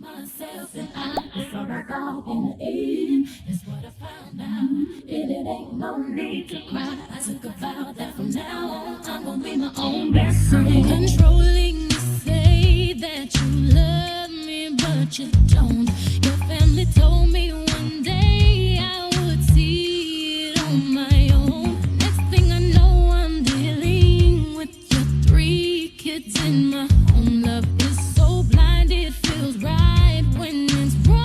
Myself and I, it's all about in the end. That's what I found out. And it ain't no need to cry. I took a vow that from now on, I'm gonna be my own best friend. Controlling to say that you love me, but you don't. Your family told me one day I would see it on my own. Next thing I know, I'm dealing with your 3 kids in my home. Love is so blind, it feels right when it's wrong.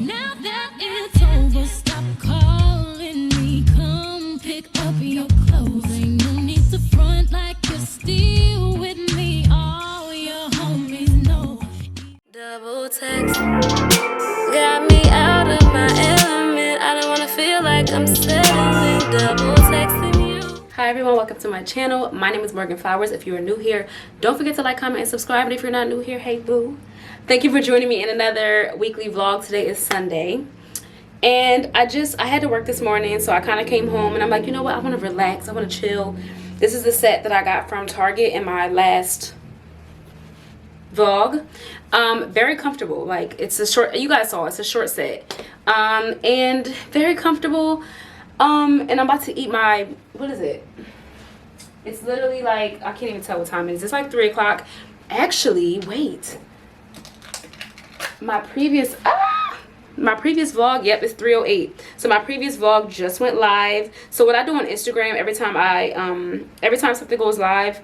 Now that it's over, stop calling me. Come pick up your clothes. Ain't no need to front like you're still with me. All your homies know. Double text got me out of my element. I don't wanna feel like I'm settling. Double texting you. Hi everyone, welcome to my channel. My name is Morgannflowers. If you are new here, don't forget to like, comment, and subscribe. And if you're not new here, hey boo. Thank you for joining me in another weekly vlog. Today is Sunday. And I had to work this morning, so I kind of came home and I'm like, you know what? I want to relax. I want to chill. This is the set that I got from Target in my last vlog. Very comfortable. Like, it's a short, you guys saw, it's a short set. And very comfortable. And I'm about to eat my, what is it? It's literally like, I can't even tell what time it is. It's like 3 o'clock. Actually, wait. My previous vlog, yep, it's 3:08. So my previous vlog just went live. So what I do on Instagram, every time something goes live,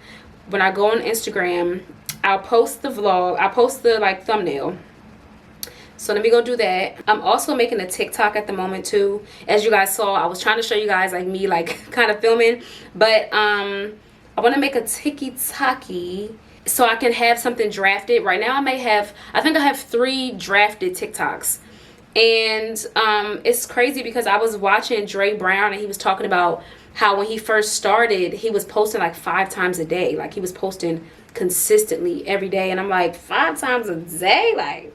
when I go on Instagram, I'll post the vlog, I'll post the like thumbnail. So let me go do that. I'm also making a TikTok at the moment too. As you guys saw, I was trying to show you guys like me like kind of filming, but I want to make a TikTok so I can have something drafted. Right now I think I have 3 drafted TikToks. And it's crazy because I was watching Dre Brown and he was talking about how when he first started, he was posting like 5 times a day. Like he was posting consistently every day. And I'm like, 5 times a day? Like,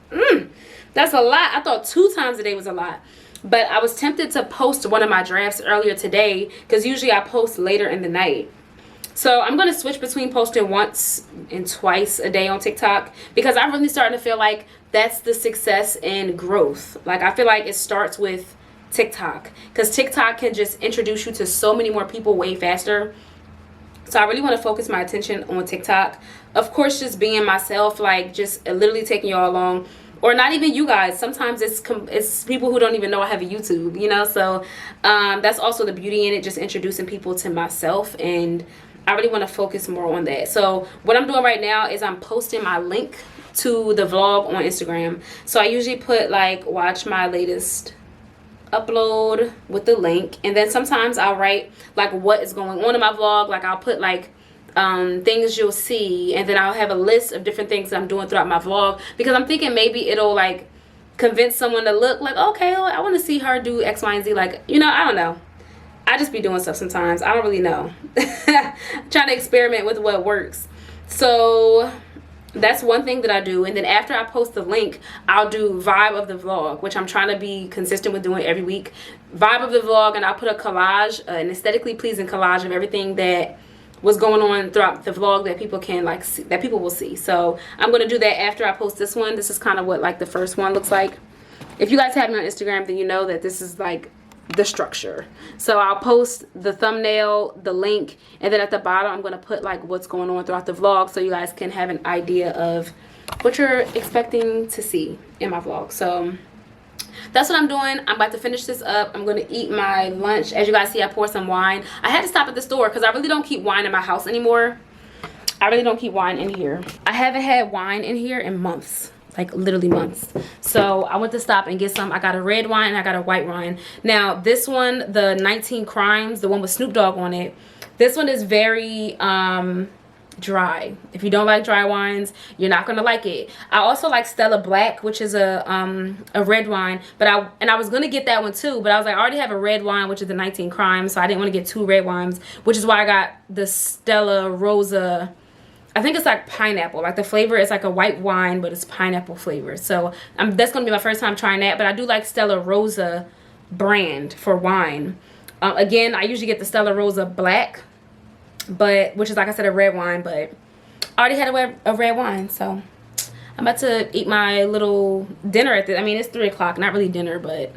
that's a lot. I thought 2 times a day was a lot. But I was tempted to post one of my drafts earlier today because usually I post later in the night. So I'm going to switch between posting once and twice a day on TikTok because I'm really starting to feel like that's the success and growth. Like I feel like it starts with TikTok because TikTok can just introduce you to so many more people way faster. So I really want to focus my attention on TikTok. Of course, just being myself, like just literally taking y'all along. Or not even you guys. Sometimes it's people who don't even know I have a YouTube, you know. So that's also the beauty in it, just introducing people to myself. And I really want to focus more on that. So what I'm doing right now is I'm posting my link to the vlog on Instagram. So I usually put like watch my latest upload with the link. And then sometimes I'll write like what is going on in my vlog. Like I'll put like things you'll see, and then I'll have a list of different things I'm doing throughout my vlog because I'm thinking maybe it'll like convince someone to look like, okay, well, I want to see her do X, Y, and Z. Like, you know, I don't know. I just be doing stuff sometimes. I don't really know. Trying to experiment with what works. So that's one thing that I do. And then after I post the link, I'll do vibe of the vlog, which I'm trying to be consistent with doing every week. Vibe of the vlog, and I'll put a collage, an aesthetically pleasing collage of everything that was going on throughout the vlog that people can like see, that people will see. So I'm going to do that after I post this one. This is kind of what like the first one looks like. If you guys have me on Instagram, then you know that this is like the structure. So I'll post the thumbnail, the link, and then at the bottom I'm going to put like what's going on throughout the vlog so you guys can have an idea of what you're expecting to see in my vlog. So that's what I'm doing. I'm about to finish this up. I'm going to eat my lunch. As you guys see, I poured some wine. I had to stop at the store because I really don't keep wine in my house anymore. I really don't keep wine in here. I haven't had wine in here in months. Like literally months. So I went to stop and get some. I got a red wine and I got a white wine. Now this one, the 19 Crimes, the one with Snoop Dogg on it, this one is very dry. If you don't like dry wines, you're not gonna like it. I also like Stella Black, which is a red wine, but I was gonna get that one too, but I was like, I already have a red wine, which is the 19 Crimes, so I didn't want to get 2 red wines, which is why I got the Stella Rosa. I think it's like pineapple. Like the flavor is like a white wine, but it's pineapple flavor. So that's gonna be my first time trying that, but I do like Stella Rosa brand for wine. Again, I usually get the Stella Rosa Black, but which is, like I said, a red wine, but I already had a red wine, so I'm about to eat my little dinner at the, I mean, it's 3 o'clock, not really dinner, but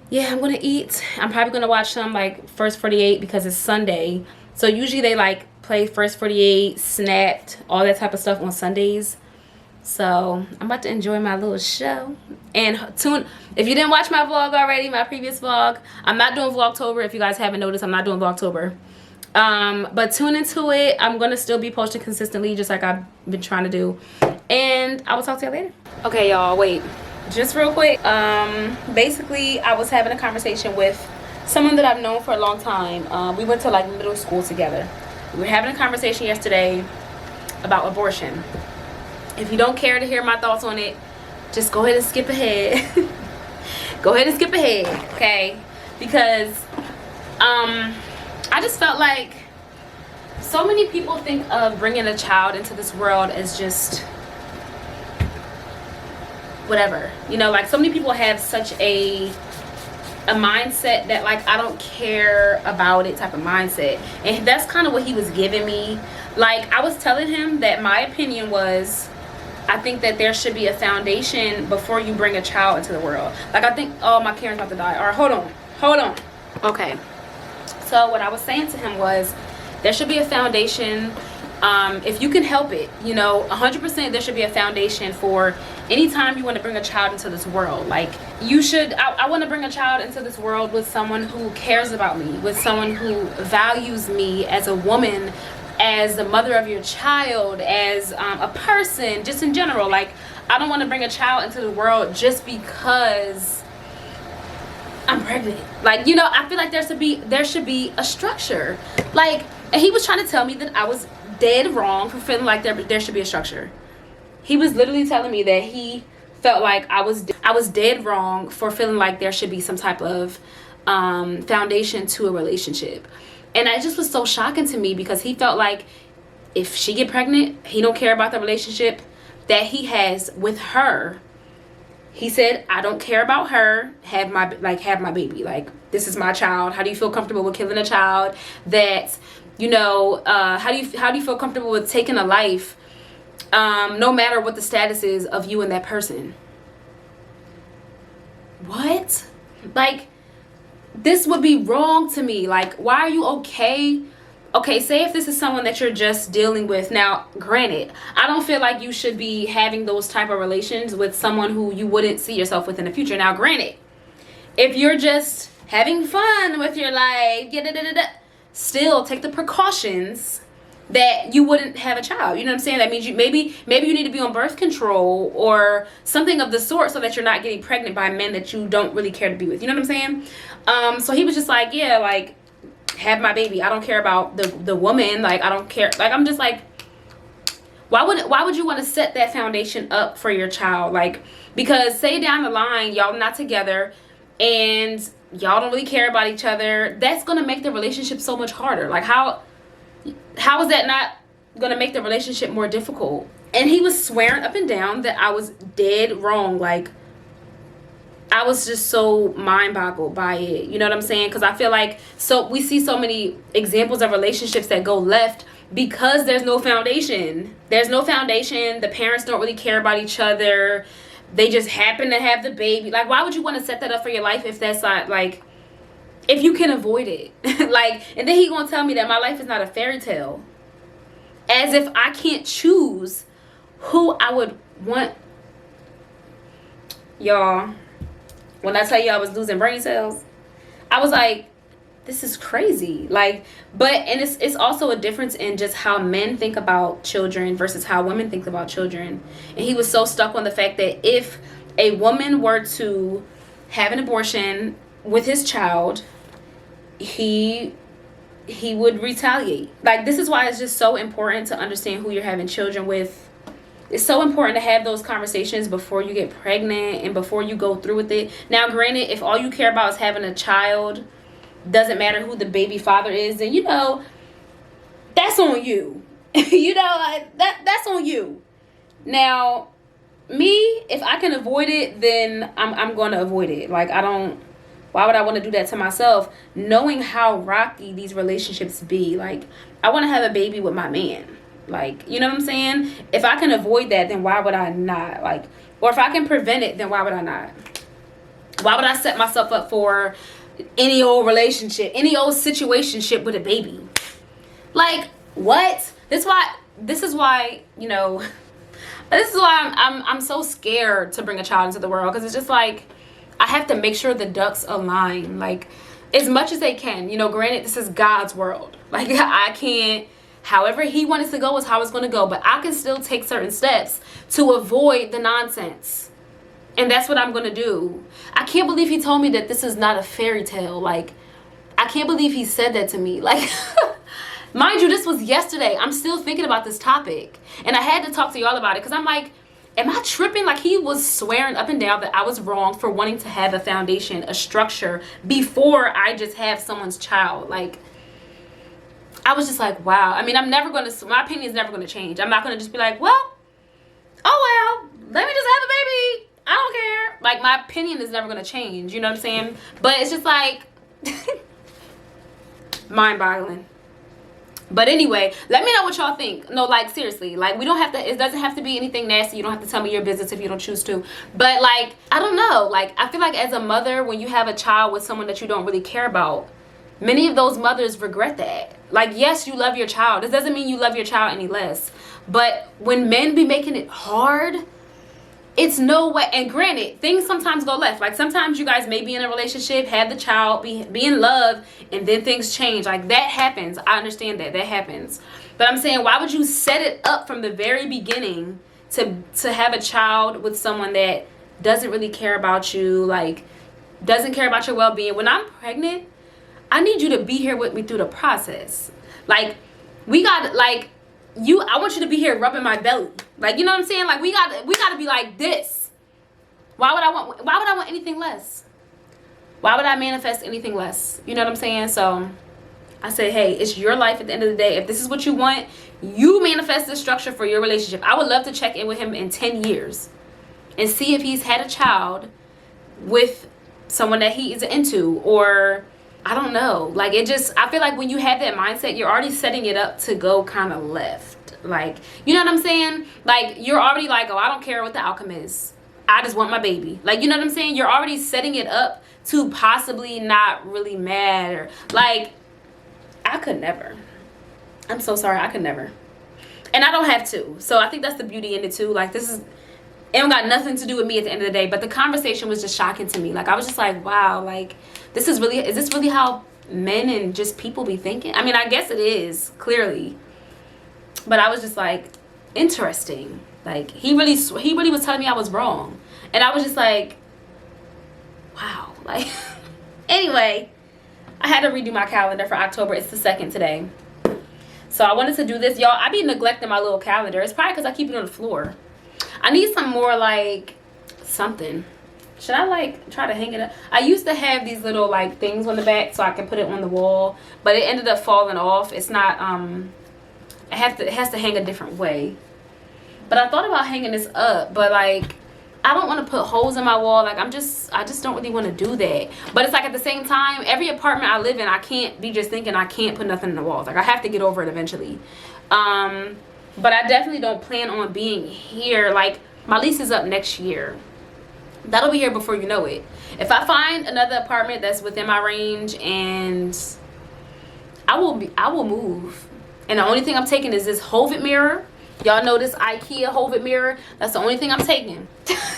yeah, I'm gonna eat. I'm probably gonna watch some like First 48 because it's Sunday. So usually they like play First 48, Snapped, all that type of stuff on Sundays. So I'm about to enjoy my little show. And tune, if you didn't watch my vlog already, my previous vlog, I'm not doing Vlogtober. If you guys haven't noticed, I'm not doing Vlogtober. But tune into it. I'm gonna still be posting consistently, just like I've been trying to do. And I will talk to you later. Okay, y'all, wait. Just real quick, basically I was having a conversation with someone that I've known for a long time. We went to like middle school together. We were having a conversation yesterday about abortion. If you don't care to hear my thoughts on it, just go ahead and skip ahead. Go ahead and skip ahead, okay? Because I just felt like so many people think of bringing a child into this world as just whatever, you know, like so many people have such a mindset that like I don't care about it type of mindset, and that's kind of what he was giving me. Like I was telling him that my opinion was, I think that there should be a foundation before you bring a child into the world. Like I think, oh, my camera's about to die. All right, hold on. Okay, so what I was saying to him was there should be a foundation. If you can help it, you know, 100% there should be a foundation for anytime you want to bring a child into this world. Like you should, I want to bring a child into this world with someone who cares about me, with someone who values me as a woman, as the mother of your child, as a person, just in general. Like I don't want to bring a child into the world just because I'm pregnant. Like, you know, I feel like there should be a structure. Like, and he was trying to tell me that I was dead wrong for feeling like there should be a structure. He was literally telling me that he felt like I was dead wrong for feeling like there should be some type of foundation to a relationship. And it just was so shocking to me because he felt like if she get pregnant, he don't care about the relationship that he has with her. He said, I don't care about her, have my baby. Like, this is my child. How do you feel comfortable with killing a child? That, you know, how do you feel comfortable with taking a life, no matter what the status is of you and that person? What? Like, this would be wrong to me. Like, why are you okay? Okay, say if this is someone that you're just dealing with. Now, granted, I don't feel like you should be having those type of relations with someone who you wouldn't see yourself with in the future. Now, granted, if you're just having fun with your life, still take the precautions that you wouldn't have a child. You know what I'm saying? That means maybe you need to be on birth control or something of the sort so that you're not getting pregnant by men that you don't really care to be with. You know what I'm saying? So he was just like, yeah, like, have my baby. I don't care about the woman. Like, I don't care. Like, I'm just like, why would you want to set that foundation up for your child? Like, because say down the line y'all not together and y'all don't really care about each other, that's gonna make the relationship so much harder. Like, how is that not gonna make the relationship more difficult? And he was swearing up and down that I was dead wrong. Like, I was just so mind boggled by it. You know what I'm saying? Because I feel like we see so many examples of relationships that go left because there's no foundation. There's no foundation. The parents don't really care about each other. They just happen to have the baby. Like, why would you want to set that up for your life if that's not, like, if you can avoid it? Like, and then he gonna tell me that my life is not a fairy tale. As if I can't choose who I would want. Y'all, when I tell you I was losing brain cells, I was like, this is crazy. Like, and it's also a difference in just how men think about children versus how women think about children. And he was so stuck on the fact that if a woman were to have an abortion with his child, he would retaliate. Like, this is why it's just so important to understand who you're having children with. It's so important to have those conversations before you get pregnant and before you go through with it. Now, granted, if all you care about is having a child, doesn't matter who the baby father is, then, you know, that's on you. You know, that's on you. Now, me, if I can avoid it, then I'm going to avoid it. Like, why would I want to do that to myself, knowing how rocky these relationships be? Like, I want to have a baby with my man. Like, you know what I'm saying? If I can avoid that, then why would I not? Like, or if I can prevent it, then why would I not? Why would I set myself up for any old relationship, any old situationship with a baby? Like, what? This is why, you know, this is why I'm so scared to bring a child into the world, because it's just like, I have to make sure the ducks align, like, as much as they can. You know, granted, this is God's world. Like, I can't, however he wants to go is how it's going to go, but I can still take certain steps to avoid the nonsense. And that's what I'm going to do. I can't believe he told me that this is not a fairy tale. Like, I can't believe he said that to me. Like, mind you, this was yesterday. I'm still thinking about this topic. And I had to talk to y'all about it, because I'm like, am I tripping? Like, he was swearing up and down that I was wrong for wanting to have a foundation, a structure, before I just have someone's child. Like, I was just like, wow. I mean, I'm never going to, my opinion is never going to change. I'm not going to just be like, well, oh, well, let me just have a baby. I don't care. Like, my opinion is never going to change. You know what I'm saying? But it's just like, mind-boggling. But anyway, let me know what y'all think. No, like, seriously, like, we don't have to, it doesn't have to be anything nasty. You don't have to tell me your business if you don't choose to. But, like, I don't know. Like, I feel like as a mother, when you have a child with someone that you don't really care about, many of those mothers regret that. Like, yes, you love your child. This doesn't mean you love your child any less. But when men be making it hard, it's no way. And granted, things sometimes go left. Like, sometimes you guys may be in a relationship, have the child, be in love, and then things change. Like, that happens. I understand that happens. But I'm saying, why would you set it up from the very beginning to have a child with someone that doesn't really care about you, like, doesn't care about your well-being? When I'm pregnant, I need you to be here with me through the process. Like, we got, like, I want you to be here rubbing my belly. Like, you know what I'm saying? Like, we got to be like this. Why would I want anything less? Why would I manifest anything less? You know what I'm saying? So I say, hey, it's your life at the end of the day. If this is what you want, you manifest this structure for your relationship. I would love to check in with him in 10 years and see if he's had a child with someone that he is into, or I don't know. Like, it just, I feel like when you have that mindset, you're already setting it up to go kind of left. Like, you know what I'm saying? Like, you're already like, oh, I don't care what the outcome is. I just want my baby. Like, you know what I'm saying? You're already setting it up to possibly not really matter. Like, I could never. I'm so sorry. I could never. And I don't have to. So I think that's the beauty in it too. Like, this is, it don't got nothing to do with me at the end of the day. But the conversation was just shocking to me. Like, I was just like, wow, like, is this really how men and just people be thinking? I mean, I guess it is, clearly. But I was just like, interesting. Like, he really was telling me I was wrong. And I was just like, wow. Like, anyway, I had to redo my calendar for October. It's the 2nd today. So I wanted to do this. Y'all, I be neglecting my little calendar. It's probably because I keep it on the floor. I need some more, like, something. Should I, like, try to hang it up? I used to have these little, like, things on the back so I could put it on the wall. But it ended up falling off. It's not, it has to hang a different way. But I thought about hanging this up. But, like, I don't want to put holes in my wall. Like, I just don't really want to do that. But it's like, at the same time, every apartment I live in, I can't be just thinking I can't put nothing in the walls. Like, I have to get over it eventually. But I definitely don't plan on being here. Like, my lease is up next year. That'll be here before you know it. If I find another apartment that's within my range, and I will move. And the only thing I'm taking is this Hovet mirror. Y'all know this IKEA Hovet mirror. That's the only thing I'm taking.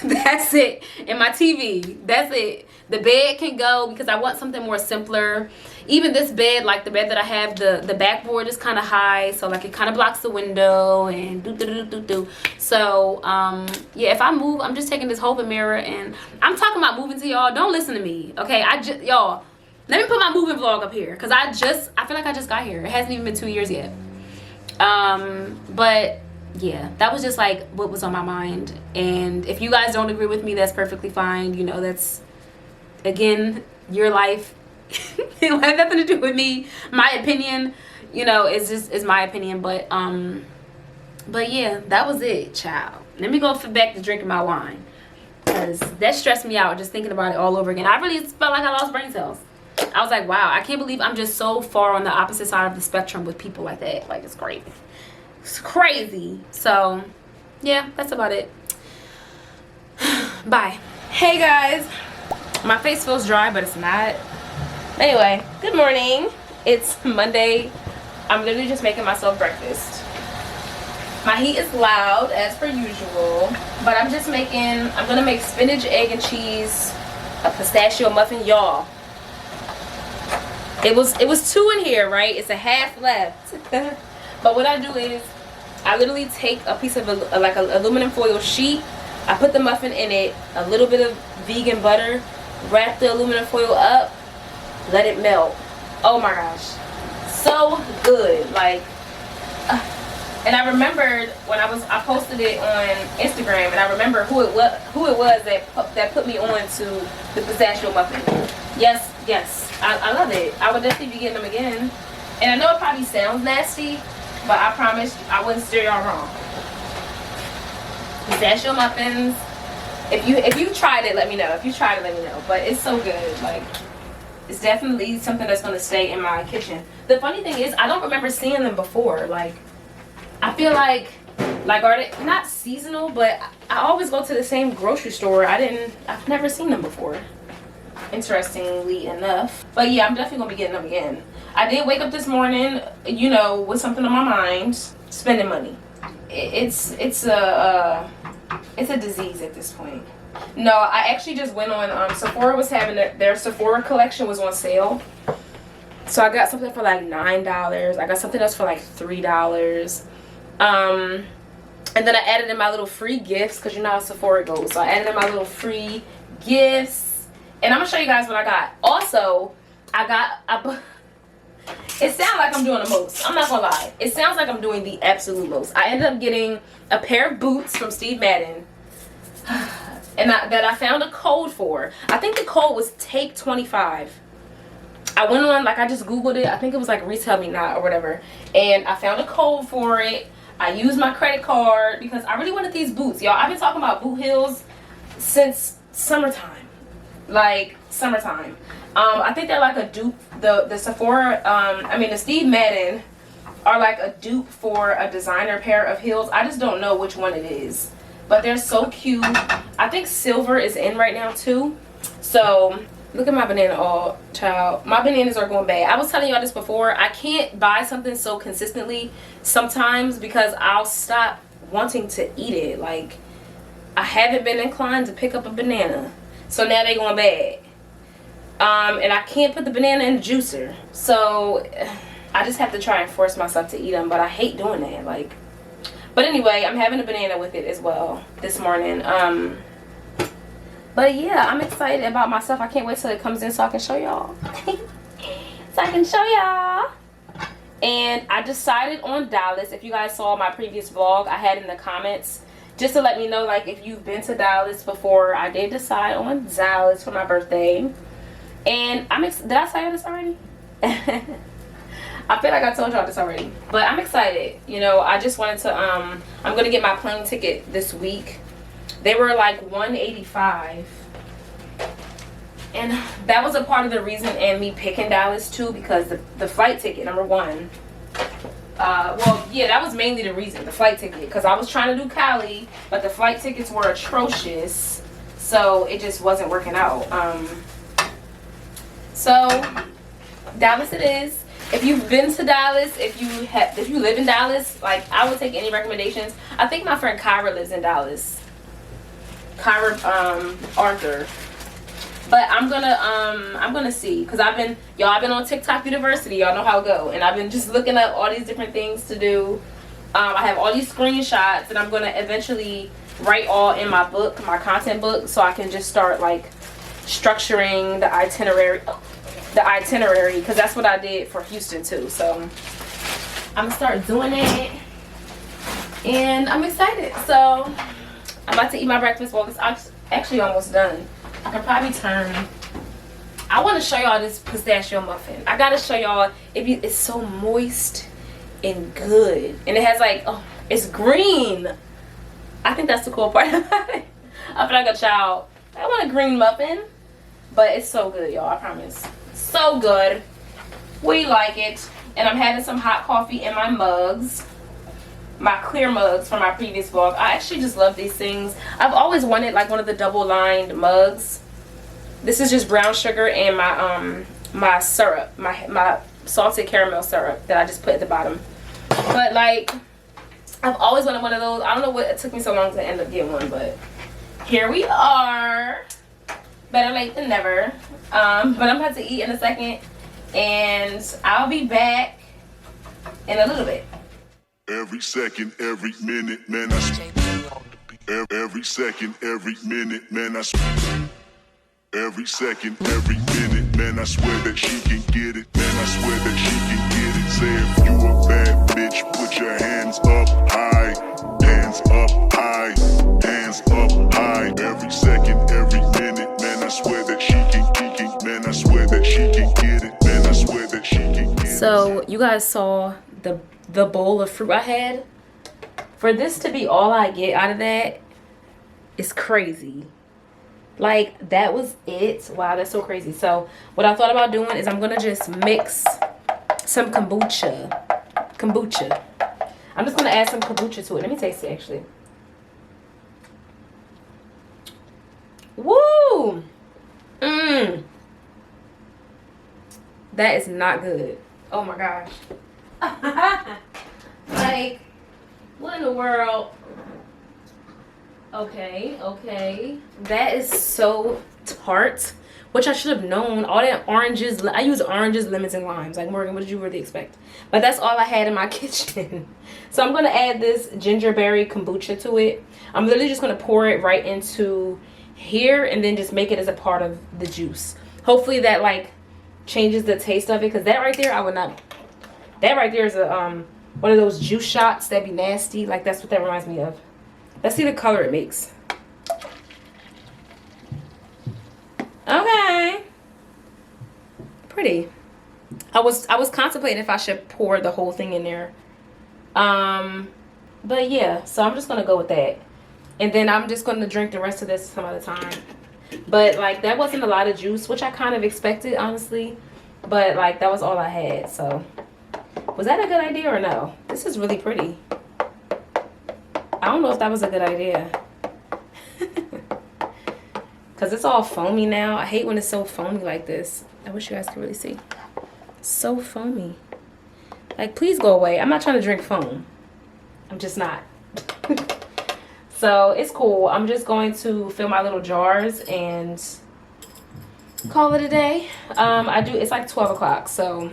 That's it. And my TV. That's it. The bed can go because I want something more simpler. Even this bed, like the bed that I have, the backboard is kind of high, so like it kind of blocks the window and do. So yeah, if I move, I'm just taking this Hovet mirror, and I'm talking about moving to y'all. Don't listen to me, okay? Y'all, let me put my moving vlog up here, because I feel like I just got here. It hasn't even been 2 years yet. But yeah, that was just like what was on my mind. And if you guys don't agree with me, that's perfectly fine. You know, that's, again, your life. It don't have nothing to do with me. My opinion, you know, is my opinion. But yeah, that was it, child. Let me go back to drinking my wine, because that stressed me out just thinking about it all over again. I really felt like I lost brain cells. I was like, wow, I can't believe I'm just so far on the opposite side of the spectrum with people like that. Like, it's crazy. It's crazy. So yeah, that's about it. Bye. Hey guys, my face feels dry, but it's not. Anyway, good morning. It's Monday. I'm literally just making myself breakfast. My heat is loud as per usual, but I'm gonna make spinach, egg, and cheese, a pistachio muffin, y'all. It was 2 in here, right? It's a half left. But what I do is I literally take a piece of like an aluminum foil sheet. I put the muffin in it, a little bit of vegan butter, wrap the aluminum foil up, let it melt. Oh my gosh, so good. Like, and I remembered when I posted it on Instagram, and I remember who it was that put me on to the pistachio muffin. Yes, I love it. I would definitely be getting them again. And I know it probably sounds nasty, but I promise I wouldn't steer y'all wrong. Pistachio muffins. If you tried it, let me know. If you tried it, let me know. But it's so good. Like, it's definitely something that's gonna stay in my kitchen. The funny thing is, I don't remember seeing them before. Like, I feel like are they not seasonal? But I always go to the same grocery store. I've never seen them before. Interestingly enough. But yeah, I'm definitely gonna be getting them again. I did wake up this morning, you know, with something on my mind: spending money. It's a disease at this point. No, I actually just went on Sephora was having their Sephora collection was on sale. So I got something for like $9. I got something else for like $3. And then I added in my little free gifts, because you know how Sephora goes. So I added in my little free gifts. And I'm gonna show you guys what I got. Also, it sounds like I'm doing the most. I'm not gonna lie. It sounds like I'm doing the absolute most. I ended up getting a pair of boots from Steve Madden. And that I found a code for. I think the code was take 25. I went on, like, I just googled it. I think it was like Retail Me Not or whatever. And I found a code for it. I used my credit card because I really wanted these boots, y'all. I've been talking about boot heels since summertime. Like, summertime. I think they're like a dupe. The Sephora, the Steve Madden are like a dupe for a designer pair of heels. I just don't know which one it is. But they're so cute. I think silver is in right now too. So look at my banana, all child. My bananas are going bad. I was telling y'all this before. I can't buy something so consistently sometimes because I'll stop wanting to eat it. Like, I haven't been inclined to pick up a banana. So now they're going bad. And I can't put the banana in the juicer. So I just have to try and force myself to eat them. But I hate doing that. Like, but anyway, I'm having a banana with it as well this morning. But yeah, I'm excited about my stuff. I can't wait till it comes in so I can show y'all. And I decided on Dallas. If you guys saw my previous vlog, I had in the comments just to let me know, like, if you've been to Dallas before. I did decide on Dallas for my birthday. And did I say this already? I feel like I told y'all this already. But I'm excited. You know, I just wanted to, I'm going to get my plane ticket this week. They were like $185. And that was a part of the reason and me picking Dallas too, because the flight ticket, number one. Well, yeah, that was mainly the reason, the flight ticket. Because I was trying to do Cali, but the flight tickets were atrocious. So it just wasn't working out. So Dallas it is. If you've been to Dallas, if you live in Dallas, like, I would take any recommendations. I think my friend Kyra lives in Dallas. Kyra Arthur. But I'm gonna see, because I've been on TikTok University. Y'all know how it go. And I've been just looking up all these different things to do. I have all these screenshots, and I'm gonna eventually write all in my book, my content book, so I can just start like structuring the itinerary, because that's what I did for Houston too. So I'm gonna start doing it, and I'm excited. So I'm about to eat my breakfast. Well, it's actually almost done. I can probably turn. I want to show y'all this pistachio muffin. I gotta show y'all. It's so moist and good, and it has like, oh, it's green. I think that's the cool part about it. I feel like a child. I want a green muffin, but it's so good, y'all. I promise. So good. We like it. And I'm having some hot coffee in my mugs. my clear mugs from my previous vlog. I actually just love these things. I've always wanted like one of the double lined mugs. This is just brown sugar and my my syrup, my salted caramel syrup that I just put at the bottom. But like, I've always wanted one of those. I don't know what it took me so long to end up getting one, but here we are. Better late than never. But I'm about to eat in a second, and I'll be back in a little bit. Every second, every minute, man, every second, every minute, man, every second, every minute, man, I swear that she can get it, man, I swear that she can get it. Say if you a bad bitch, put your hands up high, hands up high, hands up high. Every second, every minute, man, I swear that she can get it, man, I swear that she can get it, man, I swear that she can get it. So you guys saw the bowl of fruit I had. For this to be all I get out of that is crazy. Like, that was it. Wow, that's so crazy. So what I thought about doing is I'm gonna just mix some kombucha. I'm just gonna add some kombucha to it. Let me taste it actually. Woo! That is not good. Oh my gosh. Like, what in the world? Okay. That is so tart, which I should have known. All that oranges, I use oranges, lemons, and limes. Like, Morgan, what did you really expect? But that's all I had in my kitchen. So I'm gonna add this gingerberry kombucha to it. I'm literally just gonna pour it right into here and then just make it as a part of the juice. Hopefully that like changes the taste of it, because that right there I would not. That right there is a one of those juice shots that be nasty. Like, that's what that reminds me of. Let's see the color it makes. Okay. Pretty. I was contemplating if I should pour the whole thing in there. But yeah, so I'm just gonna go with that. And then I'm just gonna drink the rest of this some other time. But like, that wasn't a lot of juice, which I kind of expected, honestly. But like, that was all I had, so. Was that a good idea or no? This is really pretty. I don't know if that was a good idea. Because it's all foamy now. I hate when it's so foamy like this. I wish you guys could really see. So foamy. Like, please go away. I'm not trying to drink foam. I'm just not. So, it's cool. I'm just going to fill my little jars and call it a day. It's like 12 o'clock, so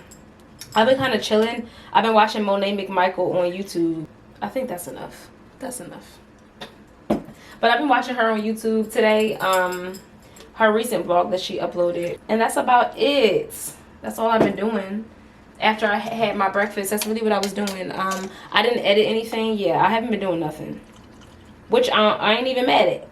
I've been kind of chilling. I've been watching Monet McMichael on YouTube. I think that's enough. That's enough. But I've been watching her on YouTube today. Her recent vlog that she uploaded. And that's about it. That's all I've been doing. After I had my breakfast, that's really what I was doing. I didn't edit anything. Yeah, I haven't been doing nothing. Which I ain't even mad at.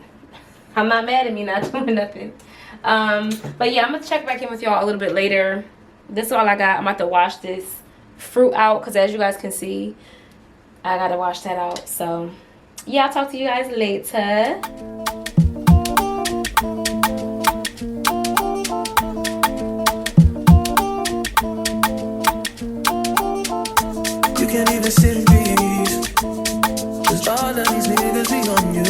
I'm not mad at me not doing nothing. But yeah, I'm going to check back in with y'all a little bit later. This is all I got. I'm about to wash this fruit out, because as you guys can see, I gotta wash that out. So yeah, I'll talk to you guys later. You can't even sit in peace, 'cause all of these niggas be on you.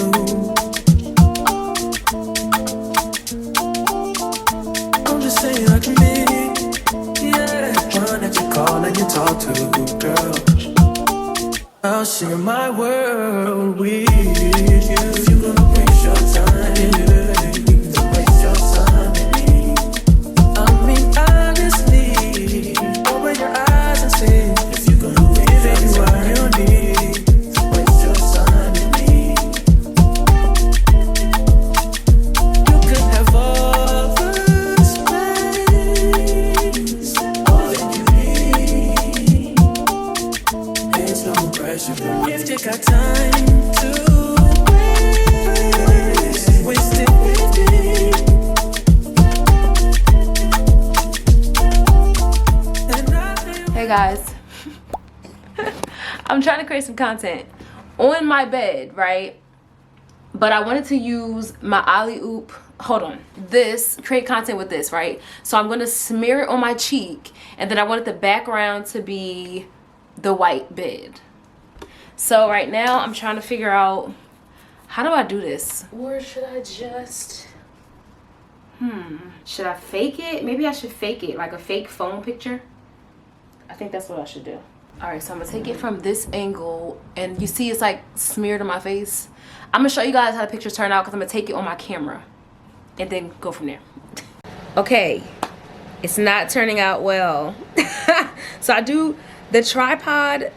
I'm just saying I can be, yeah, one that you call and you talk to, girl. I'll share my world with you. If you gonna waste your time, don't waste your time with me. I mean, honestly, open your eyes and see. If you gonna give anyone you need, don't waste your time with me. You could have all the space, all that you need. There's no pressure. If you got time to waste it with me. Hey guys. I'm trying to create some content on my bed, right? But I wanted to use my Alleyoop. Hold on. Create content with this, right? So I'm going to smear it on my cheek. And then I wanted the background to be the white bed. So right now I'm trying to figure out, how do I do this? Or should I just, should I fake it? Maybe I should fake it, like a fake phone picture. I think that's what I should do. All right, so I'm gonna take it from this angle, and you see it's like smeared on my face. I'm gonna show you guys how the pictures turn out because I'm gonna take it on my camera and then go from there. Okay, it's not turning out well. So I do the tripod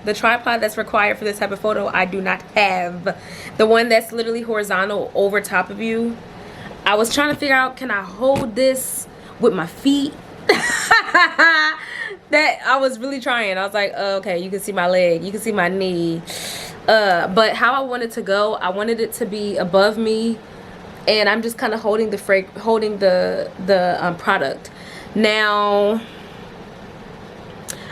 the tripod that's required for this type of photo, I do not have. The one that's literally horizontal over top of you. I was trying to figure out, can I hold this with my feet? That I was really trying. I was like, okay, you can see my leg, you can see my knee. But how I wanted to go, I wanted it to be above me, and I'm just kind of holding the product. Now,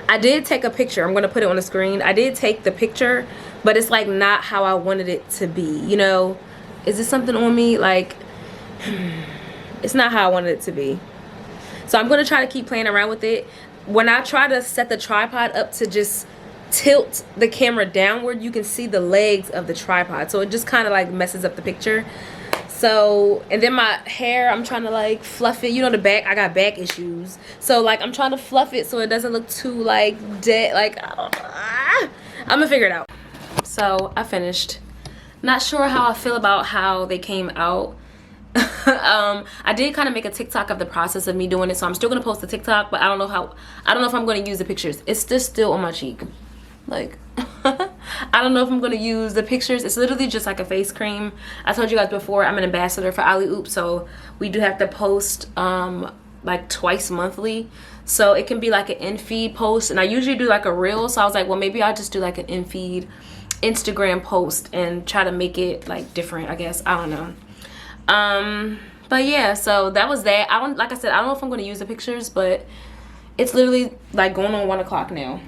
I did take a picture. I'm gonna put it on the screen. I did take the picture, but it's like not how I wanted it to be. You know, is this something on me? Like, it's not how I wanted it to be. So I'm gonna try to keep playing around with it. When I try to set the tripod up to just tilt the camera downward, you can see the legs of the tripod. So it just kind of like messes up the picture. So, and then my hair, I'm trying to like fluff it. You know, the back, I got back issues. So like I'm trying to fluff it so it doesn't look too like dead. Like, I'm gonna figure it out. So I finished. Not sure how I feel about how they came out. I did kind of make a TikTok of the process of me doing it, so I'm still gonna post the TikTok, but I don't know if I'm gonna use the pictures. It's just still on my cheek, like I don't know if I'm gonna use the pictures. It's literally just like a face cream. I told you guys before, I'm an ambassador for Alleyoop, so we do have to post like twice monthly, so it can be like an in-feed post, and I usually do like a reel. So I was like, well, maybe I'll just do like an in-feed Instagram post and try to make it like different, I guess. I don't know. But yeah, so that was that. Like I said, I don't know if I'm going to use the pictures, but it's literally like going on 1 o'clock now.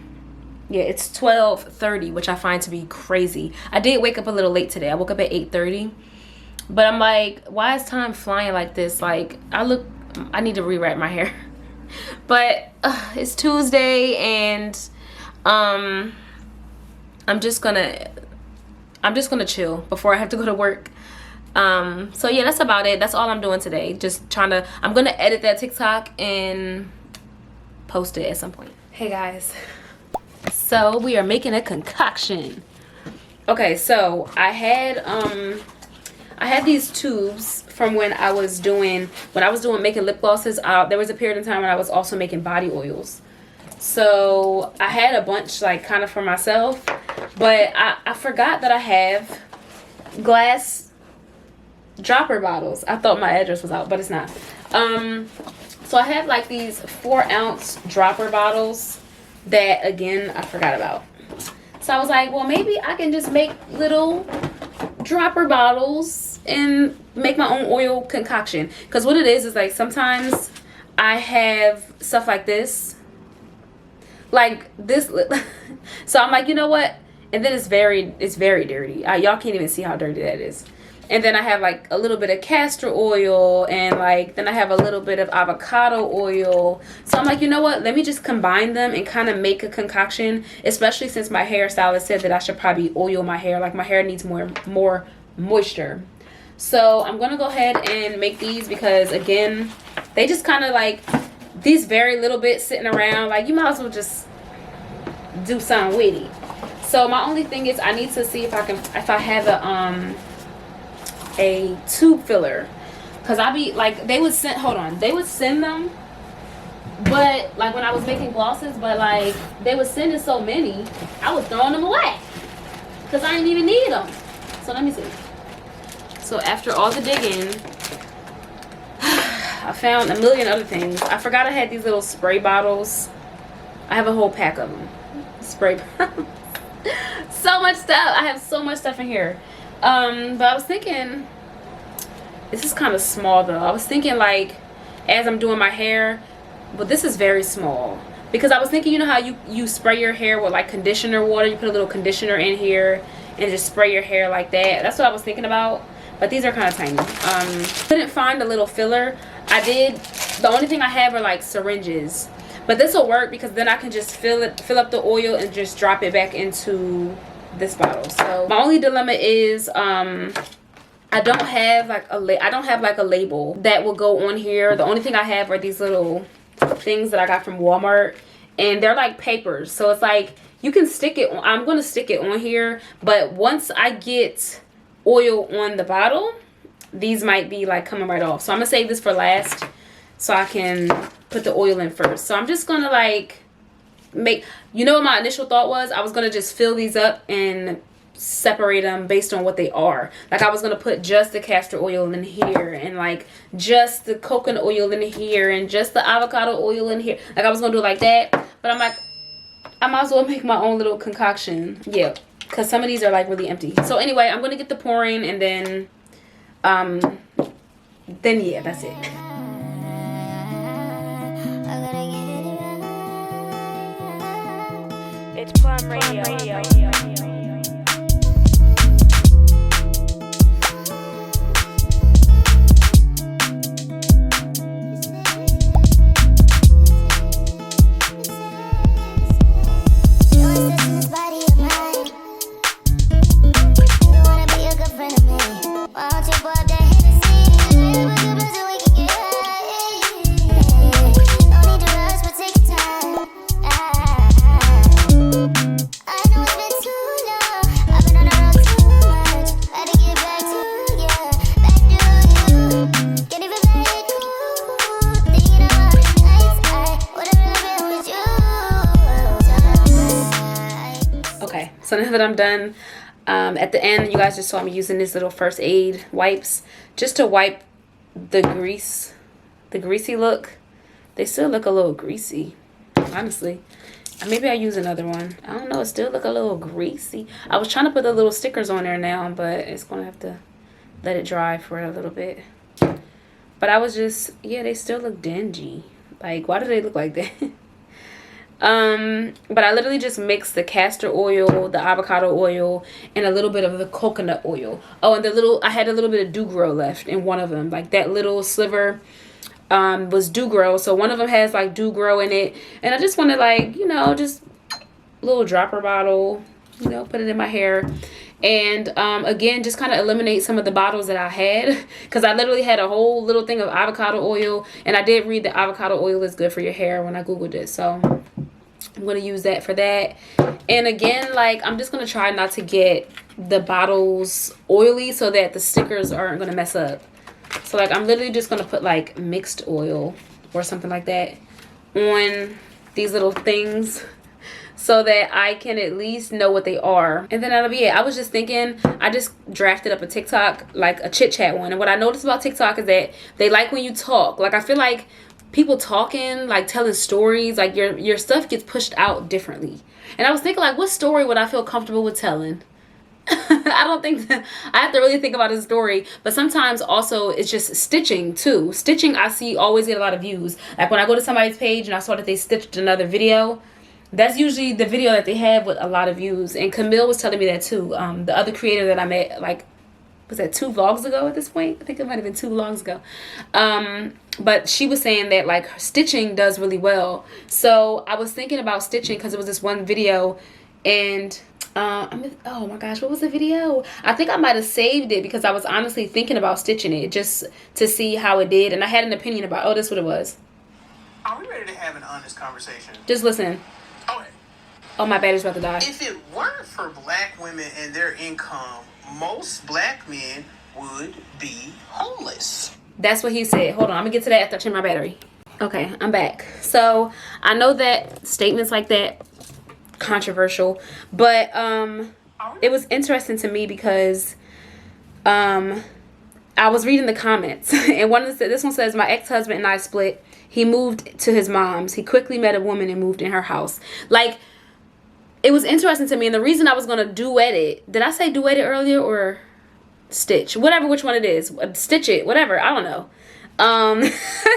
Yeah, it's 12:30, which I find to be crazy. I did wake up a little late today. I woke up at 8:30, but I'm like, why is time flying like this? Like, I need to rewrap my hair. But it's Tuesday, and I'm just gonna chill before I have to go to work. So yeah, that's about it. That's all I'm doing today. Just I'm gonna edit that TikTok and post it at some point. Hey guys, so we are making a concoction. Okay, so I had these tubes from when I was doing making lip glosses. There was a period of time when I was also making body oils. So I had a bunch like kind of for myself, but I forgot that I have glass dropper bottles. I thought my address was out, but it's not. So I have like these 4-ounce dropper bottles that, again, I forgot about. So I was like, well, maybe I can just make little dropper bottles and make my own oil concoction. Because what it is like sometimes I have stuff like this. Like this. So I'm like, you know what? And then it's very dirty. Y'all can't even see how dirty that is. And then I have like a little bit of castor oil, and like then I have a little bit of avocado oil. So I'm like, you know what, let me just combine them and kind of make a concoction, especially since my hairstylist said that I should probably oil my hair. Like my hair needs more moisture. So I'm gonna go ahead and make these because, again, they just kind of like these very little bits sitting around. Like, you might as well just do something witty. So my only thing is I need to see if I have a tube filler, because I be like, they would send them, but like when I was making glosses, but like they would send in so many, I was throwing them away because I didn't even need them. So let me see. So after all the digging, I found a million other things. I forgot I had these little spray bottles. I have a whole pack of them. Spray bottles. So much stuff. I have so much stuff in here. But I was thinking, this is kind of small though. I was thinking like, as I'm doing my hair, but this is very small. Because I was thinking, you know how you spray your hair with like conditioner water, you put a little conditioner in here and just spray your hair like that. That's what I was thinking about. But these are kind of tiny. Couldn't find a little filler. The only thing I have are like syringes. But this will work because then I can just fill up the oil and just drop it back into this bottle. So my only dilemma is I don't have like a label that will go on here. The only thing I have are these little things that I got from Walmart, and they're like papers. So it's like you can stick it on. I'm going to stick it on here, but once I get oil on the bottle, these might be like coming right off. So I'm going to save this for last so I can put the oil in first. So I'm just going to like you know what my initial thought was? I was going to just fill these up and separate them based on what they are. Like I was going to put just the castor oil in here, and like just the coconut oil in here, and just the avocado oil in here. Like I was going to do it like that. But I'm like, I might as well make my own little concoction. Yeah, because some of these are like really empty. So anyway, I'm going to get the pouring, and then yeah, that's it. It's Plum Radio. So now that I'm done, at the end, you guys just saw me using these little first aid wipes just to wipe the greasy look. They still look a little greasy, honestly. Maybe I use another one. I don't know. It still look a little greasy. I was trying to put the little stickers on there now, but it's going to have to let it dry for a little bit. But I was just, yeah, they still look dingy. Like, why do they look like that? But I literally just mixed the castor oil, the avocado oil, and a little bit of the coconut oil. Oh, and I had a little bit of Dougro left in one of them. Like that little sliver was Dougro. So one of them has like Dougro in it. And I just wanted like, you know, just a little dropper bottle, you know, put it in my hair. And again, just kind of eliminate some of the bottles that I had, because I literally had a whole little thing of avocado oil, and I did read that avocado oil is good for your hair when I googled it. So I'm going to use that for that. And again, like, I'm just going to try not to get the bottles oily so that the stickers aren't going to mess up. So like I'm literally just going to put like mixed oil or something like that on these little things, so that I can at least know what they are. And then that'll be it. I was just thinking, I just drafted up a TikTok, like a chit chat one. And what I noticed about TikTok is that they like when you talk. Like I feel like people talking, like telling stories, like your stuff gets pushed out differently. And I was thinking like, what story would I feel comfortable with telling? I don't think that I have to really think about a story. But sometimes also it's just stitching too. Stitching I see always get a lot of views. Like when I go to somebody's page and I saw that they stitched another video, that's usually the video that they have with a lot of views. And Camille was telling me that too. The other creator that I met, like, was that 2 vlogs ago at this point? I think it might have been 2 vlogs ago. But she was saying that like stitching does really well. So I was thinking about stitching because it was this one video, and oh my gosh, what was the video? I think I might have saved it because I was honestly thinking about stitching it just to see how it did, and I had an opinion about, oh, that's what it was. Are we ready to have an honest conversation? Just listen. Okay. Oh, my battery's about to die. If it weren't for black women and their income, most black men would be homeless. That's what he said. Hold on, I'm gonna get to that after I change my battery. Okay, I'm back. So I know that statements like that controversial, but it was interesting to me because I was reading the comments, and this one says, my ex-husband and I split. He moved to his mom's. He quickly met a woman and moved in her house. Like, it was interesting to me, and the reason I was gonna duet it, did I say duet it earlier or stitch? Whatever, which one it is, stitch it, whatever, I don't know.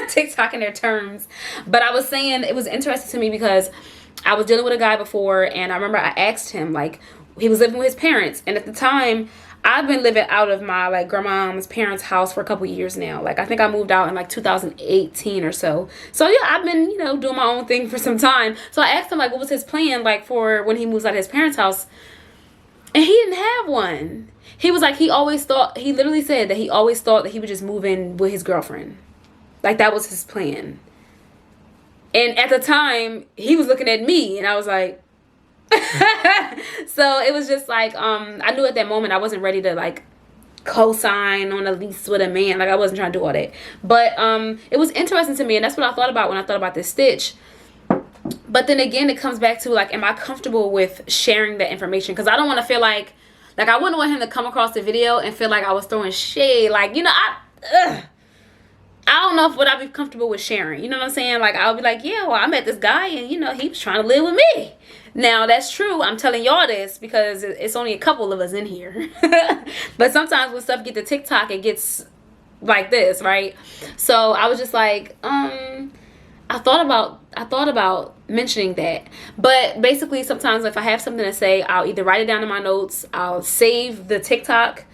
TikTok in their terms. But I was saying it was interesting to me because I was dealing with a guy before, and I remember I asked him, like, he was living with his parents, and at the time I've been living out of my like grandma's parents' house for a couple years now. Like I think I moved out in like 2018 or so. So yeah, I've been, you know, doing my own thing for some time. So I asked him like what was his plan like for when he moves out of his parents' house. And he didn't have one. He was like, he literally said that he always thought that he would just move in with his girlfriend. Like that was his plan. And at the time, he was looking at me and I was like, so it was just like, I knew at that moment I wasn't ready to like co-sign on a lease with a man. Like I wasn't trying to do all that. But it was interesting to me, and that's what I thought about when I thought about this stitch. But then again, it comes back to like, am I comfortable with sharing that information? Because I don't want to feel like I wouldn't want him to come across the video and feel like I was throwing shade. Like, you know, I don't know if would I be comfortable with sharing. You know what I'm saying? Like, I'll be like, yeah, well, I met this guy and, you know, he was trying to live with me. Now, that's true. I'm telling y'all this because it's only a couple of us in here. But sometimes when stuff get to TikTok, it gets like this, right? So I was just like, I thought about mentioning that. But basically, sometimes if I have something to say, I'll either write it down in my notes. I'll save the TikTok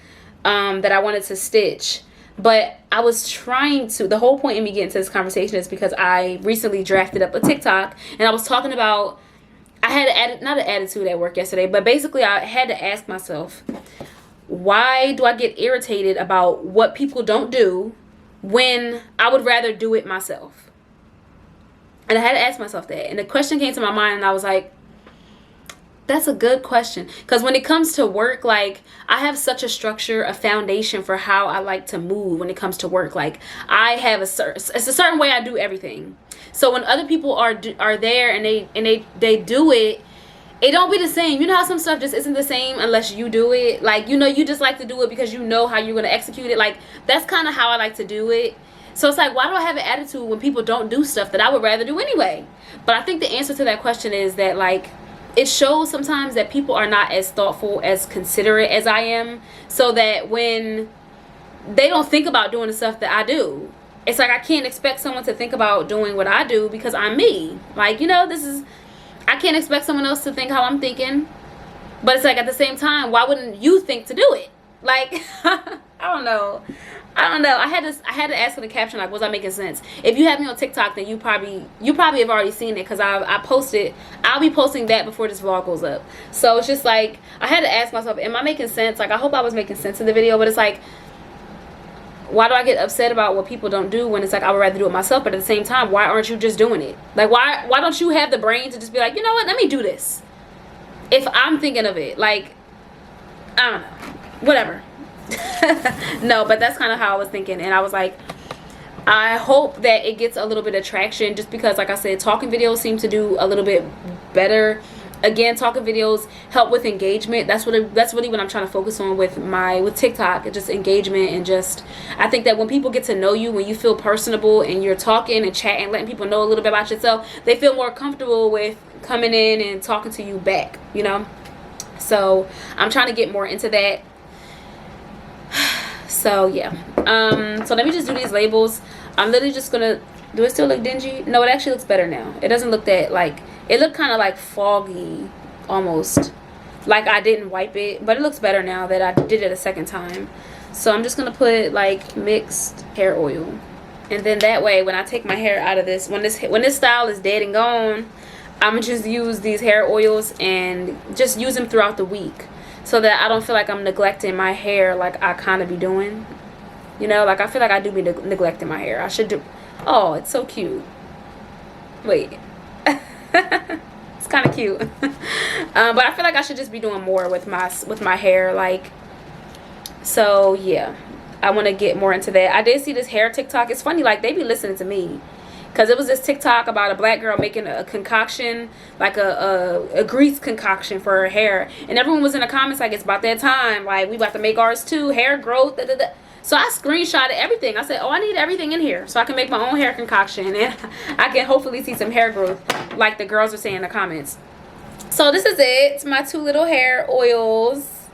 that I wanted to stitch. But I was trying to, the whole point in me getting to this conversation is because I recently drafted up a TikTok and I was talking about, I had not an attitude at work yesterday, but basically I had to ask myself, why do I get irritated about what people don't do when I would rather do it myself? And I had to ask myself that. And the question came to my mind and I was like, that's a good question. Because when it comes to work, like, I have such a structure, a foundation for how I like to move when it comes to work. Like, I have it's a certain way I do everything. So when other people are there and they do it, it don't be the same. You know how some stuff just isn't the same unless you do it? Like, you know, you just like to do it because you know how you're going to execute it. Like, that's kind of how I like to do it. So it's like, why do I have an attitude when people don't do stuff that I would rather do anyway? But I think the answer to that question is that, like, it shows sometimes that people are not as thoughtful, as considerate as I am. So that when they don't think about doing the stuff that I do, it's like I can't expect someone to think about doing what I do because I'm me. Like, you know, I can't expect someone else to think how I'm thinking. But it's like at the same time, why wouldn't you think to do it? Like, I don't know. I had to ask in the caption, like, was I making sense? If you have me on TikTok, then you probably have already seen it because I posted. I'll be posting that before this vlog goes up. So it's just like I had to ask myself, am I making sense? Like, I hope I was making sense in the video, but it's like, why do I get upset about what people don't do when it's like I would rather do it myself? But at the same time, why aren't you just doing it? Like, why don't you have the brain to just be like, you know what? Let me do this. If I'm thinking of it, like, I don't know, whatever. No, but that's kind of how I was thinking, and I was like, I hope that it gets a little bit of traction, just because, like I said, talking videos seem to do a little bit better. Again, talking videos help with engagement. That's really what I'm trying to focus on with TikTok, just engagement. And just, I think that when people get to know you, when you feel personable and you're talking and chatting, letting people know a little bit about yourself, they feel more comfortable with coming in and talking to you back, you know. So I'm trying to get more into that. So yeah, so let me just do these labels. I'm literally just gonna, do it still look dingy? No, it actually looks better now. It doesn't look that, like, it looked kind of like foggy almost, like I didn't wipe it, but it looks better now that I did it a second time. So I'm just gonna put like mixed hair oil, and then that way when I take my hair out of this, when this style is dead and gone, I'm gonna just use these hair oils and just use them throughout the week, so that I don't feel like I'm neglecting my hair like I kind of be doing. You know, like I feel like I do be neglecting my hair. I should do. Oh, it's so cute. Wait. It's kind of cute. But I feel like I should just be doing more with my hair. Like, so yeah. I want to get more into that. I did see this hair TikTok. It's funny, like, they be listening to me. Because it was this TikTok about a black girl making a concoction, like a grease concoction for her hair. And everyone was in the comments like, it's about that time. Like, we about to make ours too. Hair growth. Da, da, da. So I screenshotted everything. I said, oh, I need everything in here so I can make my own hair concoction. And I can hopefully see some hair growth like the girls are saying in the comments. So this is it. My two little hair oils.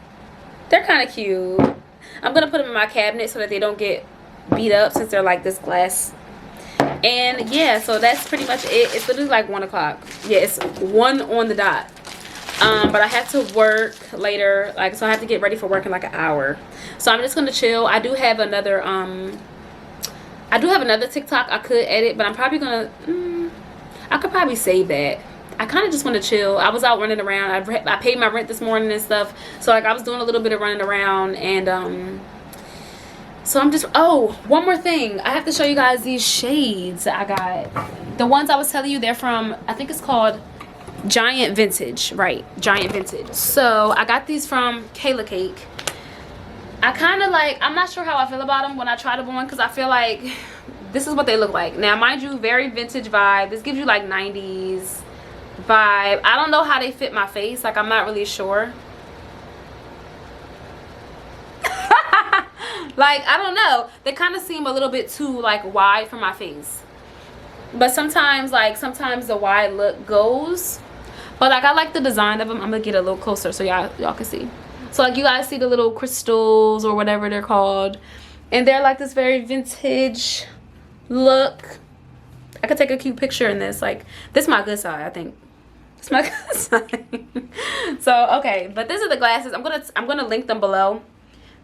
They're kind of cute. I'm going to put them in my cabinet so that they don't get beat up since they're like this glass. And yeah, so that's pretty much it. It's literally like 1 o'clock. Yeah, it's 1 on the dot. But I have to work later, like, so I have to get ready for work in like an hour. So I'm just gonna chill. I do have another TikTok I could edit, but I'm probably gonna I could probably save that. I kind of just want to chill. I was out running around. I paid my rent this morning and stuff, so like I was doing a little bit of running around. And so I'm just, oh, one more thing, I have to show you guys these shades I got. The ones I was telling you, they're from, I think it's called Giant Vintage, right? Giant Vintage. So I got these from Kayla Cake. I kind of like, I'm not sure how I feel about them when I try them on, because I feel like this is what they look like. Now mind you, very vintage vibe. This gives you like 90s vibe. I don't know how they fit my face, like I'm not really sure. Like I don't know, they kind of seem a little bit too like wide for my face, but sometimes the wide look goes. But like I like the design of them. I'm gonna get a little closer so y'all can see. So like you guys see the little crystals or whatever they're called, and they're like this very vintage look. I could take a cute picture in this. Like this is my good side, I think. It's my good side. So okay, but these are the glasses. I'm gonna link them below.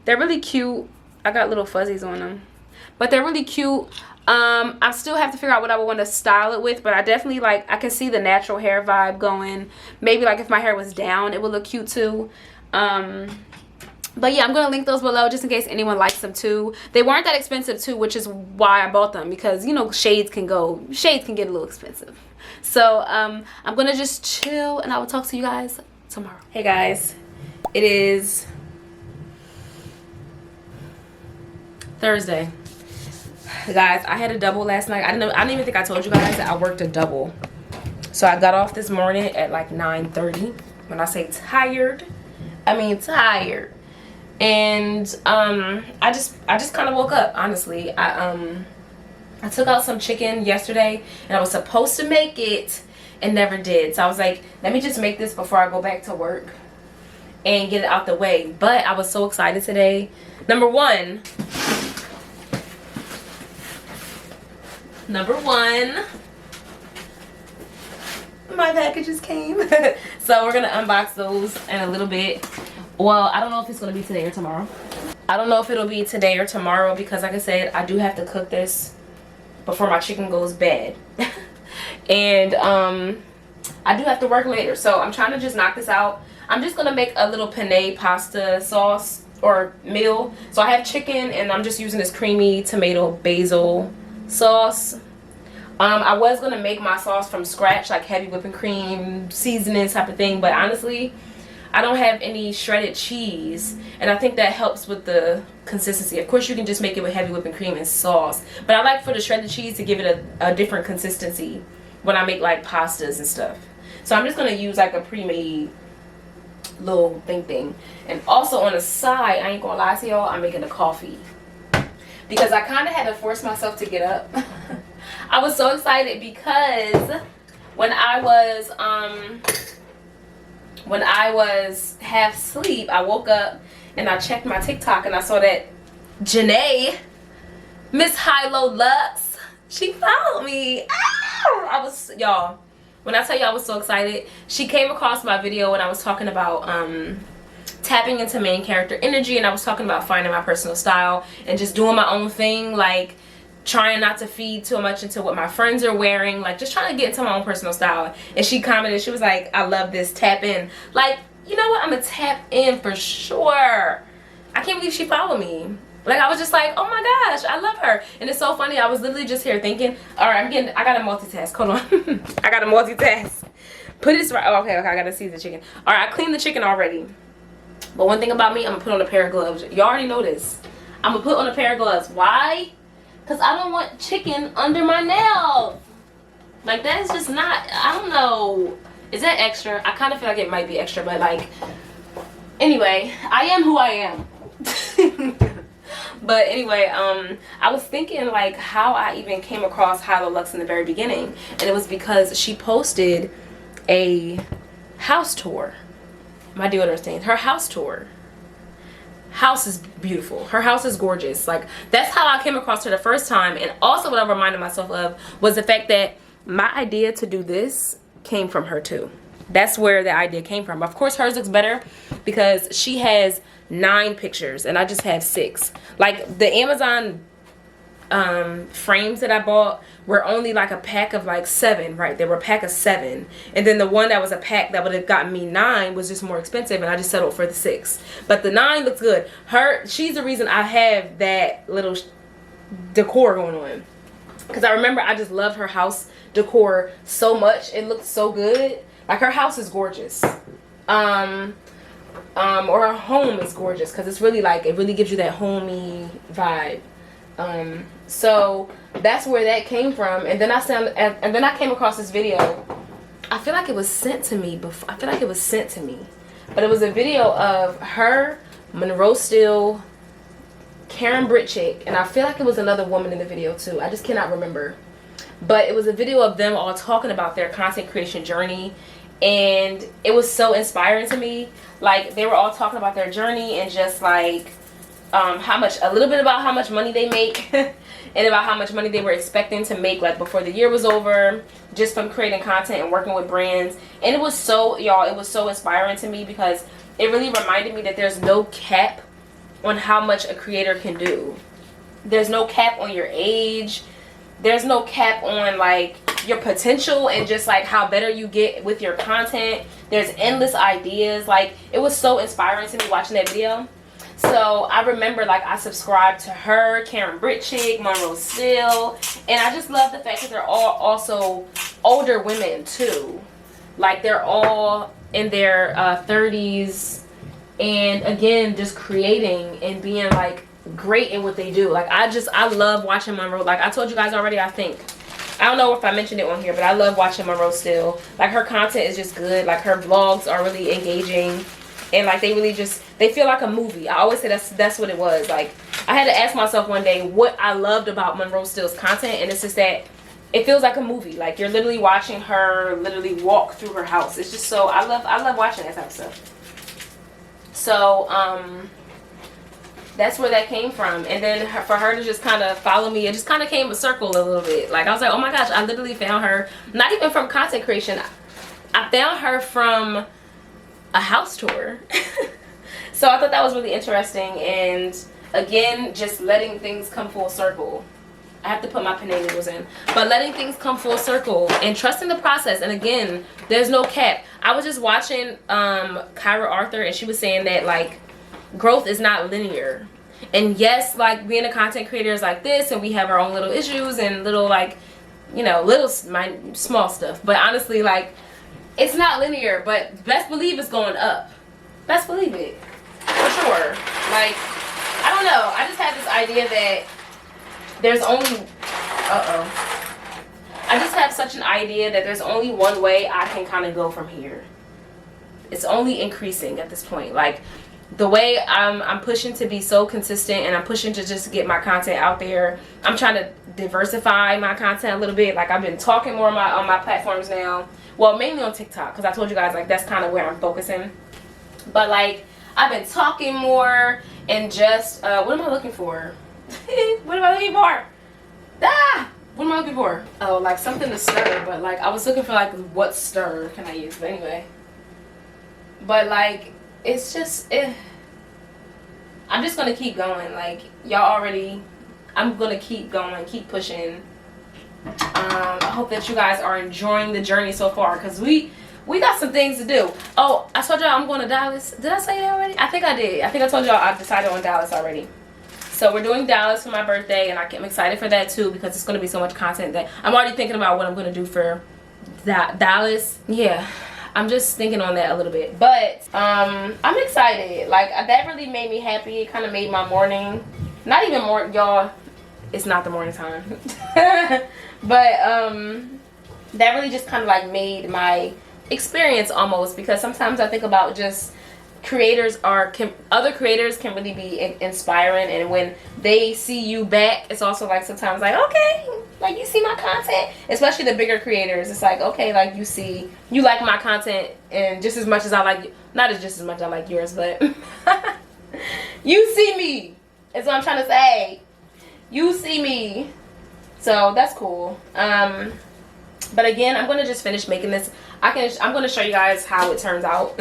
They're really cute. I got little fuzzies on them, but they're really cute. I still have to figure out what I would want to style it with, but I definitely like, I can see the natural hair vibe going. Maybe like if my hair was down, it would look cute too. But yeah, I'm gonna link those below just in case anyone likes them too. They weren't that expensive too, which is why I bought them, because you know shades can get a little expensive. So I'm gonna just chill and I will talk to you guys tomorrow. Hey guys, it is Thursday. Guys, I had a double last night. I didn't even think I told you guys that I worked a double. So I got off this morning at like 9:30. When I say tired, I mean tired. And I just kind of woke up, honestly. I took out some chicken yesterday and I was supposed to make it and never did. So I was like, let me just make this before I go back to work and get it out the way. But I was so excited today. Number one, my packages came. So we're gonna unbox those in a little bit. Well, I don't know if it's gonna be today or tomorrow. I don't know if it'll be today or tomorrow, because like I said, I do have to cook this before my chicken goes bad. And I do have to work later, so I'm trying to just knock this out. I'm just gonna make a little penne pasta sauce or meal. So I have chicken and I'm just using this creamy tomato basil sauce. I was gonna make my sauce from scratch, like heavy whipping cream, seasoning type of thing, but honestly I don't have any shredded cheese, and I think that helps with the consistency. Of course you can just make it with heavy whipping cream and sauce, but I like for the shredded cheese to give it a different consistency when I make like pastas and stuff. So I'm just gonna use like a pre-made little thing. And also on the side, I ain't gonna lie to y'all, I'm making a coffee because I kind of had to force myself to get up. I was so excited because when I was half asleep, I woke up and I checked my TikTok and I saw that Janae, Miss High Low Lux, she followed me. Ow! I was, y'all, when I tell you I was so excited, she came across my video when I was talking about tapping into main character energy, and I was talking about finding my personal style and just doing my own thing, like trying not to feed too much into what my friends are wearing, like just trying to get into my own personal style. And she commented, she was like, I love this, tap in. Like, you know what, I'm gonna tap in for sure. I can't believe she followed me. Like, I was just like, oh my gosh, I love her. And it's so funny, I was literally just here thinking, all right, I gotta multitask, hold on. I gotta multitask. Put this right, oh, okay, I gotta season the chicken. All right, I cleaned the chicken already. But one thing about me, I'm gonna put on a pair of gloves. You already know this. I'm gonna put on a pair of gloves. Why? Because I don't want chicken under my nails. Like, that's just not, I don't know. Is that extra? I kind of feel like it might be extra, but like, anyway, I am who I am. But anyway, I was thinking like how I even came across Hilo Lux in the very beginning. And it was because she posted a house tour. My dear understands, her house tour. House is beautiful. Her house is gorgeous. Like, that's how I came across her the first time. And also what I reminded myself of was the fact that my idea to do this came from her too. That's where the idea came from. Of course, hers looks better because she has 9 pictures and I just have 6. Like the Amazon frames that I bought were only like a pack of like 7, right? They were a pack of 7, and then the one that was a pack that would have gotten me 9 was just more expensive, and I just settled for the 6. But the 9 looks good. She's the reason I have that little decor going on, because I remember I just loved her house decor so much. It looked so good. Like her house is gorgeous, or her home is gorgeous, because it's really like, it really gives you that homey vibe. So that's where that came from. And then I came across this video. I feel like it was sent to me before. I feel like it was sent to me, but it was a video of her, Monroe Steele, Karen Britchick, and I feel like it was another woman in the video too. I just cannot remember, but it was a video of them all talking about their content creation journey, and it was so inspiring to me. Like they were all talking about their journey and just like a little bit about how much money they make and about how much money they were expecting to make like before the year was over, just from creating content and working with brands. And it was so, y'all, it was so inspiring to me, because it really reminded me that there's no cap on how much a creator can do. There's no cap on your age. There's no cap on like your potential and just like how better you get with your content. There's endless ideas. Like it was so inspiring to me watching that video. So I remember like I subscribed to her, Karen Britchick, Monroe Steele, and I just love the fact that they're all also older women too. Like they're all in their 30s, and again just creating and being like great in what they do. Like I love watching Monroe. Like I told you guys already, I don't know if I mentioned it on here, but I love watching Monroe Steele. Like her content is just good. Like her vlogs are really engaging. And like they feel like a movie. I always say that's what it was. Like I had to ask myself one day what I loved about Monroe Steele's content, and it's just that it feels like a movie. Like you're literally watching her literally walk through her house. It's just so I love watching that type of stuff. So that's where that came from. And then for her to just kind of follow me, it just kind of came a circle a little bit. Like I was like, oh my gosh, I literally found her not even from content creation. I found her from a house tour. So I thought that was really interesting, and again just letting things come full circle. I have to put my Panay noodles in, but letting things come full circle and trusting the process. And again, there's no cap. I was just watching Kyra Arthur, and she was saying that like growth is not linear, and yes, like being a content creator is like this, and we have our own little issues and little like, you know, little small stuff, but honestly like it's not linear, but best believe it's going up. Best believe it. For sure. Like, I don't know. I just had this idea that there's only... I just have such an idea that there's only one way I can kind of go from here. It's only increasing at this point. Like, the way I'm pushing to be so consistent, and I'm pushing to just get my content out there. I'm trying to diversify my content a little bit. Like, I've been talking more on my platforms now. Well, mainly on TikTok, because I told you guys like that's kind of where I'm focusing. But like I've been talking more, and just what am I looking for? What am I looking for? What am I looking for? Oh, like something to stir. But like I was looking for like what stir can I use? But anyway. But like it's just I'm just gonna keep going. Like y'all already, I'm gonna keep going, keep pushing. I hope that you guys are enjoying the journey so far, because we got some things to do. Oh, I told y'all I'm going to Dallas. Did I say that already? I think I did. I think I told y'all I decided on Dallas already. So we're doing Dallas for my birthday, and I'm excited for that too, because it's going to be so much content that I'm already thinking about what I'm going to do for that Dallas. Yeah, I'm just thinking on that a little bit, but I'm excited. Like that really made me happy. It kind of made my morning. Not even more, y'all. It's not the morning time. But that really just kind of like made my experience almost, because sometimes I think about just other creators can really be inspiring, and when they see you back, it's also like sometimes like, okay, like you see my content, especially the bigger creators. It's like, okay, like you like my content, and just as much as I like, not as just as much as I like yours, but you see me, is what I'm trying to say. You see me. So that's cool. But again, I'm gonna just finish making this. I'm gonna show you guys how it turns out.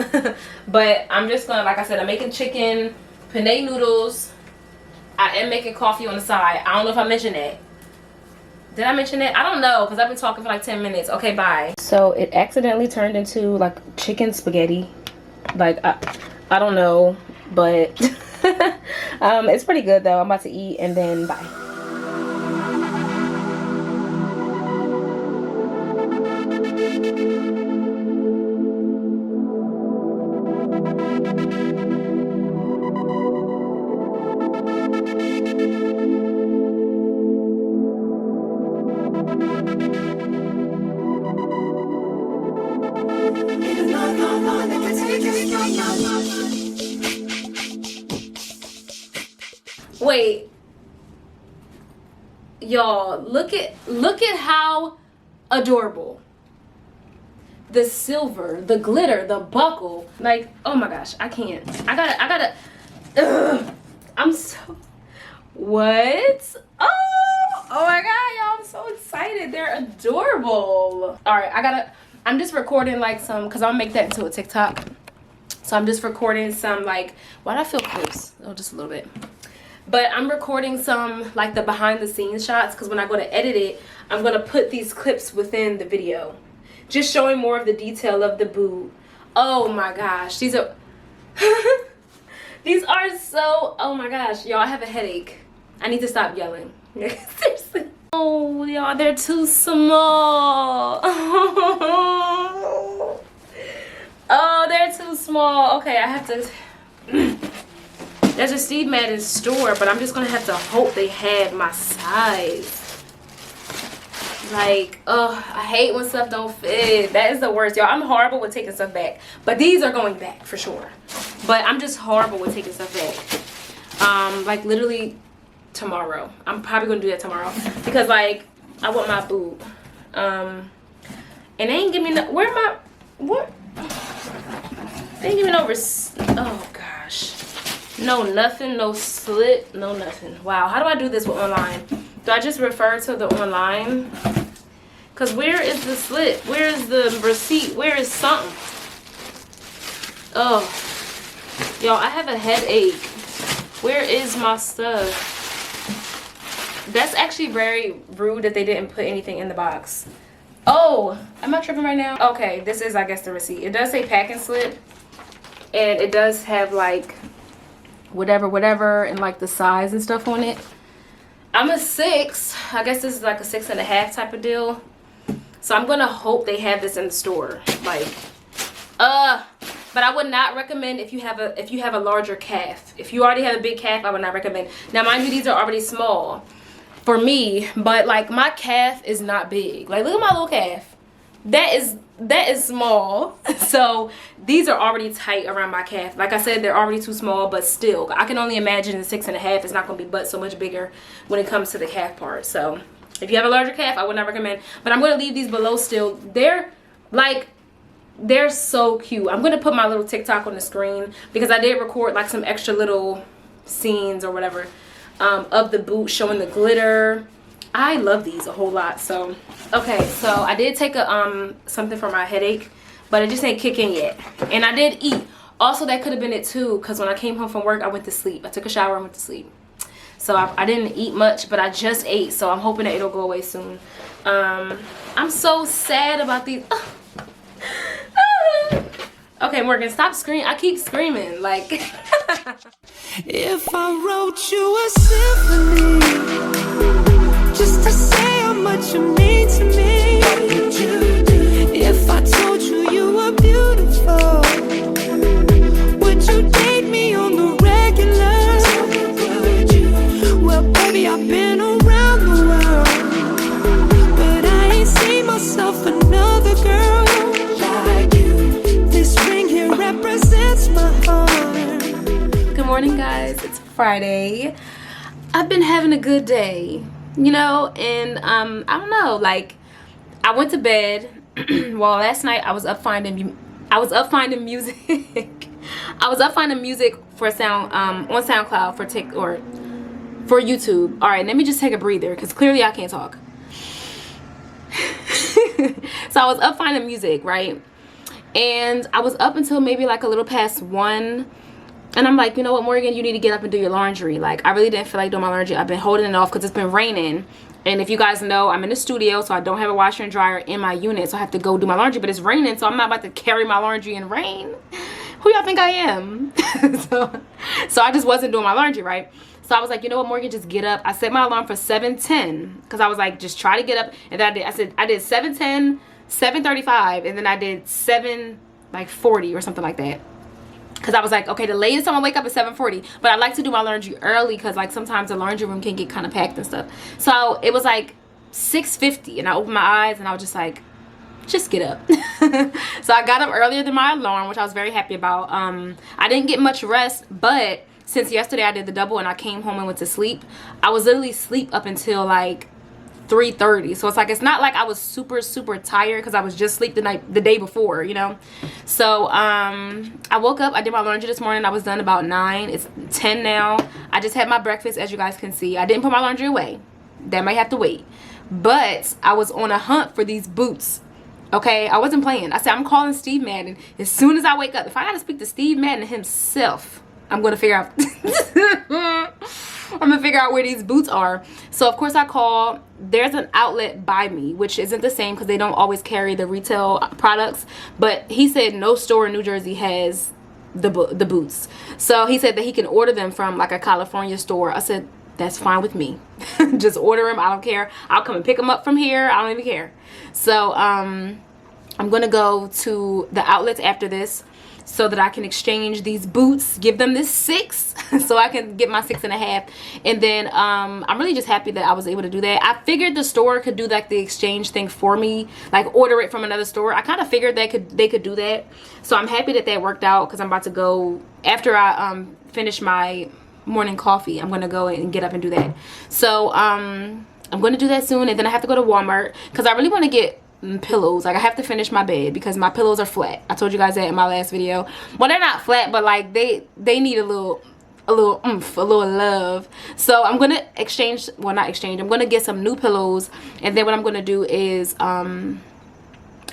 But I'm just gonna, like I said, I'm making chicken, penne noodles. I am making coffee on the side. I don't know if I mentioned that. Did I mention that? I don't know, because I've been talking for like 10 minutes. Okay, bye. So it accidentally turned into like chicken spaghetti. Like, I don't know, but it's pretty good though. I'm about to eat and then bye. Wait, y'all, look at how adorable the silver, the glitter, the buckle. Like, oh my gosh, I can't. I gotta I'm so, what? Oh my god, y'all, I'm so excited. They're adorable. All right, I'm just recording like some, because I'll make that into a TikTok. So I'm just recording some, like, why do I feel close? Oh, just a little bit. But I'm recording some like the behind the scenes shots, because when I go to edit it, I'm going to put these clips within the video. Just showing more of the detail of the boot. Oh my gosh. These are these are so, oh my gosh. Y'all, I have a headache. I need to stop yelling. Seriously. Oh, y'all, they're too small. Oh, they're too small. Okay, I have to... There's a Steve Madden store, but I'm just gonna have to hope they have my size. Like, oh, I hate when stuff don't fit. That is the worst, y'all. I'm horrible with taking stuff back, but these are going back for sure. But I'm just horrible with taking stuff back. Like literally tomorrow. I'm probably gonna do that tomorrow because like I want my boob. And they ain't give me no. Where am I? What? They ain't give me no. Oh gosh. No nothing, no slit, no nothing. Wow, how do I do this with online? Do I just refer to the online? Because where is the slit? Where is the receipt? Where is something? Oh, y'all, I have a headache. Where is my stuff? That's actually very rude that they didn't put anything in the box. Oh, am I tripping right now? Okay, this is, I guess, the receipt. It does say packing slip. And it does have like whatever and like the size and stuff on it. I'm a 6. I guess this is like a 6.5 type of deal. So I'm gonna hope they have this in the store. Like, but I would not recommend if you have a larger calf. If you already have a big calf, I would not recommend. Now mind you, these are already small for me, but like my calf is not big. Like look at my little calf. That is small. So these are already tight around my calf. Like I said, they're already too small, but still I can only imagine the 6.5 is not going to be but so much bigger when it comes to the calf part. So if you have a larger calf, I would not recommend, but I'm going to leave these below still. They're so cute. I'm going to put my little TikTok on the screen because I did record like some extra little scenes or whatever of the boot showing the glitter. I love these a whole lot. So okay, so I did take a something for my headache, but it just ain't kicking yet. And I did eat. Also, that could have been it too, because when I came home from work, I went to sleep. I took a shower and went to sleep. So I didn't eat much, but I just ate. So I'm hoping that it'll go away soon. I'm so sad about these. Okay, Morgan, stop screaming. I keep screaming. Like. If I wrote you a symphony, just to say how much you mean to me. If I told you you were beautiful, would you date me on the regular? Well, baby, I've been around the world, but I ain't seen myself another girl like you. This ring here represents my heart. Good morning, guys. It's Friday. I've been having a good day. You know, and I don't know, like I went to bed. Well, last night I was up finding music. I was up finding music for sound on SoundCloud for YouTube. All right, let me just take a breather because clearly I can't talk. So I was up finding music, right? And I was up until maybe like a little past 1. And I'm like, you know what, Morgan, you need to get up and do your laundry. Like, I really didn't feel like doing my laundry. I've been holding it off because it's been raining. And if you guys know, I'm in the studio, so I don't have a washer and dryer in my unit. So I have to go do my laundry, but it's raining, so I'm not about to carry my laundry in rain. Who y'all think I am? so I just wasn't doing my laundry, right? So I was like, you know what, Morgan, just get up. I set my alarm for 7:10 because I was like, just try to get up. And then I did 7:10, 7:35, and then I did 7:40 or something like that. Because I was like, okay, the latest I'm gonna wake up is 7:40. But I like to do my laundry early because like sometimes the laundry room can get kind of packed and stuff. So it was like 6:50 and I opened my eyes and I was just like, just get up. So I got up earlier than my alarm, which I was very happy about. I didn't get much rest, but since yesterday I did the double and I came home and went to sleep, I was literally asleep up until like 3:30. So it's like, it's not like I was super tired because I was just asleep the day before, you know. So I woke up, I did my laundry this morning. I was done about 9. It's 10 now. I just had my breakfast, as you guys can see. I didn't put my laundry away. That might have to wait. But I was on a hunt for these boots. Okay, I wasn't playing. I said, I'm calling Steve Madden as soon as I wake up. If I gotta speak to Steve Madden himself, I'm gonna figure out I'm gonna figure out where these boots are. So of course I call. There's an outlet by me, which isn't the same because they don't always carry the retail products, but he said no store in New Jersey has the boots. So he said that he can order them from like a California store. I said, that's fine with me. Just order them. I don't care. I'll come and pick them up from here. I don't even care. So I'm gonna go to the outlets after this so that I can exchange these boots, give them this 6 so I can get my 6.5. And then I'm really just happy that I was able to do that. I figured the store could do like the exchange thing for me, like order it from another store. I kind of figured they could do that. So I'm happy that worked out because I'm about to go, after I finish my morning coffee, I'm gonna go and get up and do that. So I'm gonna do that soon, and then I have to go to Walmart because I really want to get pillows. Like I have to finish my bed because my pillows are flat. I told you guys that in my last video. Well, they're not flat, but like they need a little oomph, a little love. So I'm gonna exchange, well, not exchange, I'm gonna get some new pillows, and then what I'm gonna do is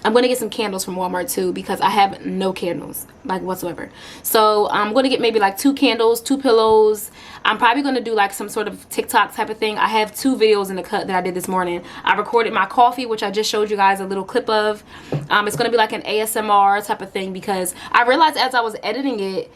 I'm gonna get some candles from Walmart too because I have no candles like whatsoever. So I'm gonna get maybe like 2 candles, 2 pillows. I'm probably gonna do like some sort of TikTok type of thing. I have 2 videos in the cut that I did this morning. I recorded my coffee, which I just showed you guys a little clip of. It's gonna be like an ASMR type of thing because I realized as I was editing it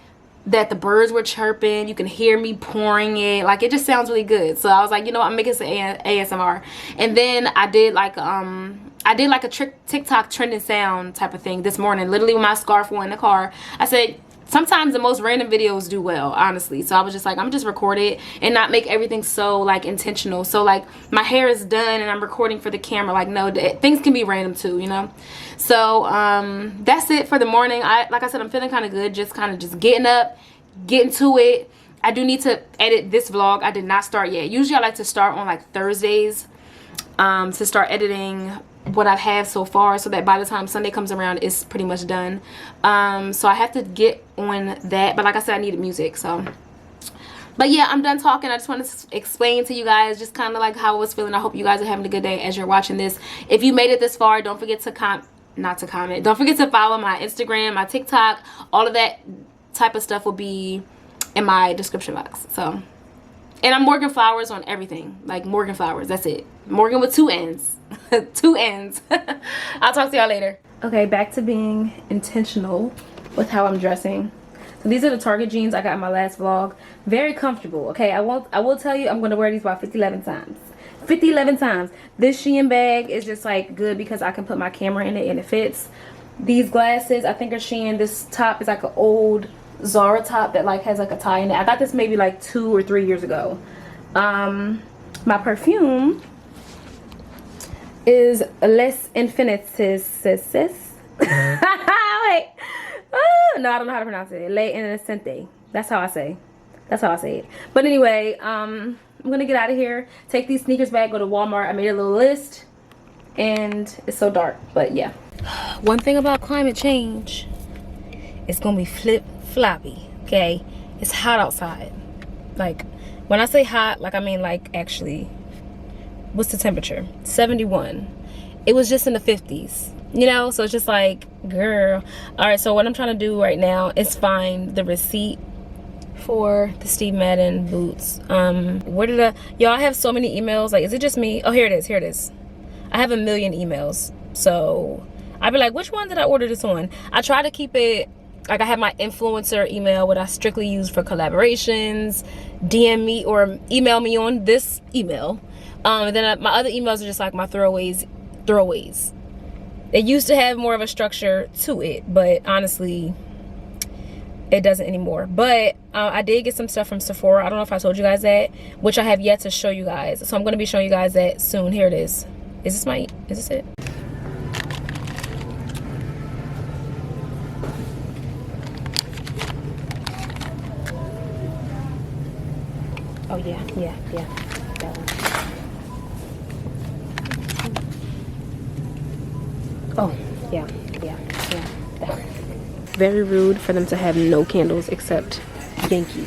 that the birds were chirping. You can hear me pouring it. Like it just sounds really good. So I was like, you know what, I'm making some ASMR. And then I did like a TikTok trending sound type of thing this morning, literally with my scarf on in the car. I said, sometimes the most random videos do well, honestly. So I was just like, I'm just record it and not make everything so like intentional. So like my hair is done and I'm recording for the camera. Like no, things can be random too, you know. So that's it for the morning. Like I said, I'm feeling kind of good, just getting up, getting to it. I do need to edit this vlog. I did not start yet. Usually I like to start on like Thursdays to start editing what I have so far, so that by the time Sunday comes around it's pretty much done. So I have to get on that, but like I said, I needed music. So but yeah, I'm done talking. I just wanted to explain to you guys just kind of like how I was feeling. I hope you guys are having a good day as you're watching this. If you made it this far, don't forget to don't forget to follow my Instagram, my TikTok. All of that type of stuff will be in my description box. So, and I'm Morgannflowers on everything, like Morgannflowers. That's it. Morgan with 2 N's. 2 N's. I'll talk to y'all later. Okay, back to being intentional with how I'm dressing. So these are the Target jeans I got in my last vlog. Very comfortable. Okay, I will tell you, I'm gonna wear these about 50-11 times. 50-11 times. This Shein bag is just like good because I can put my camera in it and it fits. These glasses I think are Shein. This top is like an old Zara top that like has like a tie in it. I got this maybe like 2 or 3 years ago. My perfume is Les Infinitis. Wait. No, I don't know how to pronounce it. Le Innocente. That's how I say it. But anyway, I'm gonna get out of here, take these sneakers back, go to Walmart. I made a little list and it's so dark, but yeah. One thing about climate change, it's gonna be flip-floppy, okay? It's hot outside. Like when I say hot, like I mean like actually, what's the temperature? 71. it was just in the 50s, you know? So it's just like, girl. All right, so what I'm trying to do right now is find the receipt for the Steve Madden boots. Where did y'all, I have so many emails. Like, is it just me? Oh, here it is. I have a million emails. So I'd be like, which one did I order this on? I try to keep it, like I have my influencer email, what I strictly use for collaborations, DM me or email me on this email. And then my other emails are just like my throwaways. It used to have more of a structure to it, but honestly, it doesn't anymore. But I did get some stuff from Sephora. I don't know if I told you guys that, which I have yet to show you guys. So I'm going to be showing you guys that soon. Here it is. Is this it? Oh yeah. That one. Oh yeah. That one. Very rude for them to have no candles except Yankee.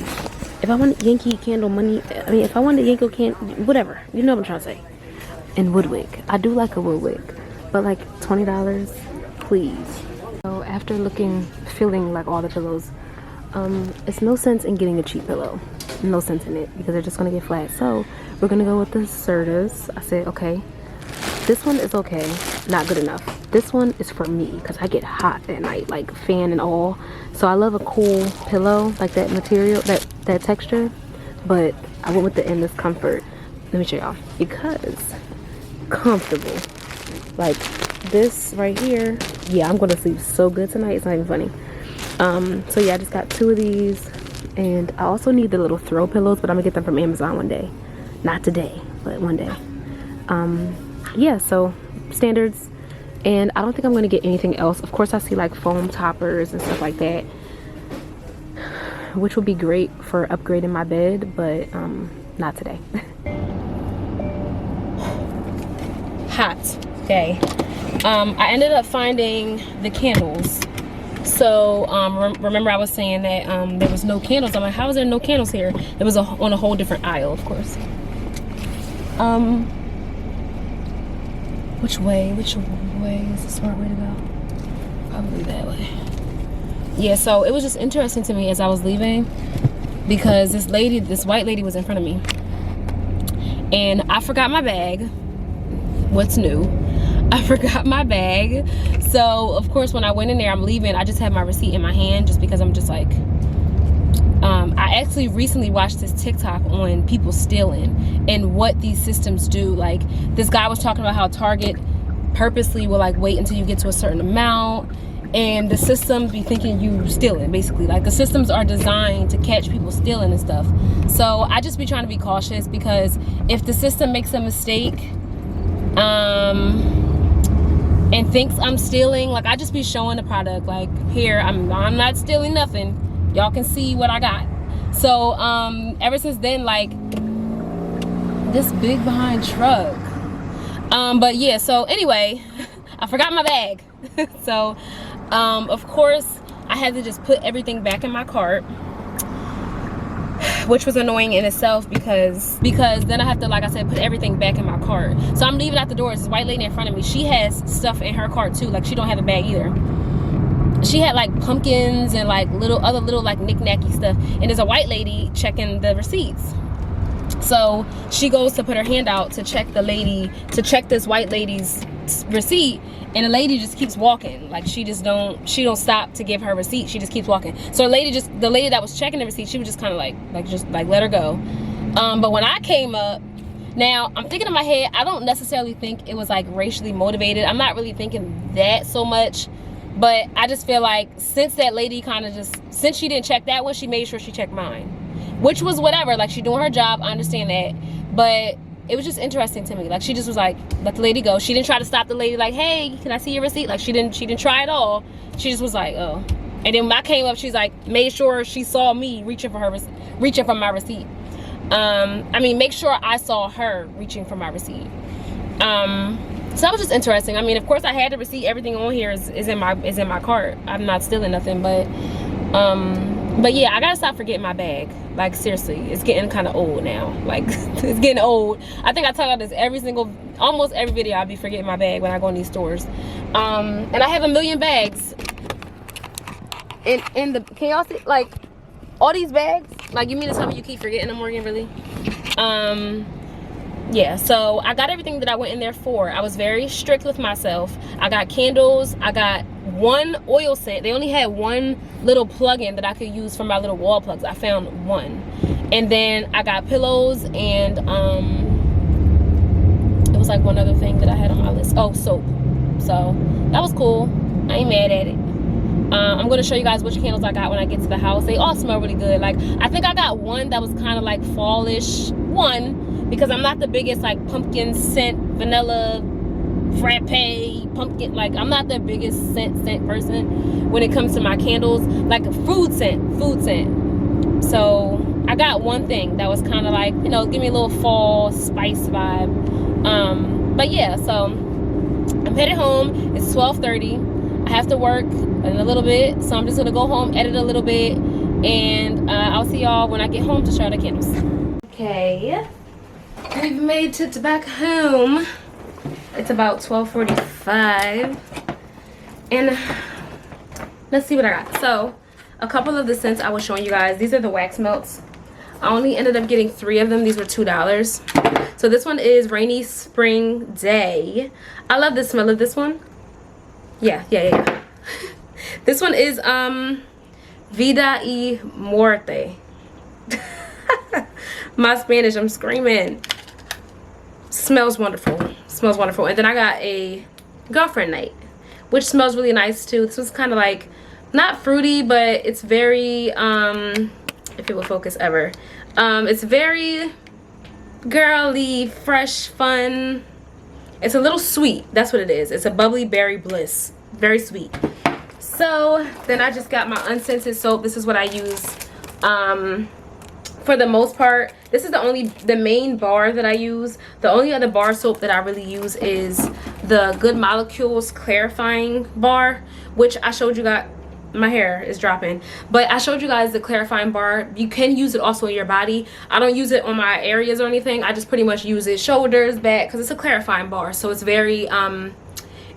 If I want Yankee candle money, I mean, if I wanted Yankee candle, whatever. You know what I'm trying to say. And Woodwick. I do like a Woodwick, but like $20, please. So after feeling like all the pillows, it's no sense in getting a cheap pillow. No sense in it because they're just gonna get flat. So we're gonna go with the Sertas. I said, okay, this one is okay, not good enough. This one is for me because I get hot at night, like fan and all. So I love a cool pillow, like that material, that texture. But I went with the Endless Comfort. Let me show y'all, because comfortable. Like this right here, yeah, I'm gonna sleep so good tonight. It's not even funny. So yeah, I just got 2 of these, and I also need the little throw pillows, but I'm gonna get them from Amazon one day. Not today, but one day. Yeah, so standards, and I don't think I'm gonna get anything else. Of course, I see like foam toppers and stuff like that, which would be great for upgrading my bed, but not today. Hot day. I ended up finding the candles. So remember I was saying that there was no candles. I'm like, how is there no candles here? It was on a whole different aisle, of course. Which way is the smart way to go? Probably that way. Yeah, so it was just interesting to me as I was leaving, because this white lady was in front of me, and I forgot my bag. What's new? I forgot my bag. So of course when I went in there, I'm leaving, I just had my receipt in my hand, just because I'm just like, I actually recently watched this TikTok on people stealing and what these systems do. Like, this guy was talking about how Target purposely will like wait until you get to a certain amount, and the systems be thinking you stealing, basically. Like, the systems are designed to catch people stealing and stuff. So I just be trying to be cautious, because if the system makes a mistake and thinks I'm stealing, like, I just be showing the product, like, here, I'm not stealing nothing, y'all can see what I got. So ever since then, like, this big behind truck, but yeah, so anyway, I forgot my bag. So of course I had to just put everything back in my cart, which was annoying in itself, because then I have to, like I said, put everything back in my cart. So I'm leaving out the door. This white lady in front of me, she has stuff in her cart too. Like, she don't have a bag either. She had like pumpkins and like other little like knick-knacky stuff, and there's a white lady checking the receipts. So she goes to put her hand out to check this white lady's receipt, and the lady just keeps walking. Like, she don't stop to give her receipt. She just keeps walking. So the lady that was checking the receipt, she was just kind of like let her go. But when I came up, now I'm thinking in my head, I don't necessarily think it was like racially motivated. I'm not really thinking that so much. But I just feel like since that lady since she didn't check that one, she made sure she checked mine. Which was whatever, like, she doing her job, I understand that. But it was just interesting to me. Like, she just was like, let the lady go. She didn't try to stop the lady like, hey, can I see your receipt? Like, she didn't try at all. She just was like, oh. And then when I came up, she's like, made sure she saw me reaching for my receipt. I mean, make sure I saw her reaching for my receipt. So that was just interesting. I mean, of course I had the receipt. Everything on here is in my cart. I'm not stealing nothing, but But yeah, I gotta stop forgetting my bag. Like seriously, it's getting kind of old now. Like it's getting old. I think I tell y'all this almost every video. I'll be forgetting my bag when I go in these stores. And I have a million bags. In the, can y'all see like all these bags? Like you mean to tell me you keep forgetting them, Morgan? Really? Yeah, so I got everything that I went in there for. I was very strict with myself. I got candles. I got one oil scent. They only had one little plug-in that I could use for my little wall plugs. I found one. And then I got pillows and it was like one other thing that I had on my list. Oh, soap. So that was cool. I ain't mad at it. I'm going to show you guys which candles I got when I get to the house. They all smell really good. Like I think I got one that was kind of like fallish. One, because I'm not the biggest like pumpkin scent, vanilla, frappe, pumpkin, like I'm not the biggest scent person when it comes to my candles. Like a food scent. So I got one thing that was kind of like, you know, give me a little fall spice vibe. But yeah, so I'm headed home. It's 12:30. I have to work in a little bit, so I'm just gonna go home, edit a little bit, and I'll see y'all when I get home to show the candles. Okay, we've made it back home. It's about 12:45, and let's see what I got. So a couple of the scents I was showing you guys, these are the wax melts. I only ended up getting 3 of them. These were $2. So this one is Rainy Spring Day. I love the smell of this one. Yeah. This one is Vida y Muerte. My Spanish, I'm screaming. Smells wonderful. And then I got a girlfriend night, which smells really nice too. This was kind of like not fruity, but it's very if it will focus ever, it's very girly, fresh, fun. It's a little sweet. That's what it is. It's a bubbly berry bliss. Very sweet. So then I just got my unscented soap. This is what I use for the most part. This is the main bar that I use. The only other bar soap that I really use is the Good Molecules clarifying bar, which I showed you guys. My hair is dropping, but I showed you guys the clarifying bar. You can use it also in your body. I don't use it on my areas or anything. I just pretty much use it shoulders, back, because it's a clarifying bar. So it's very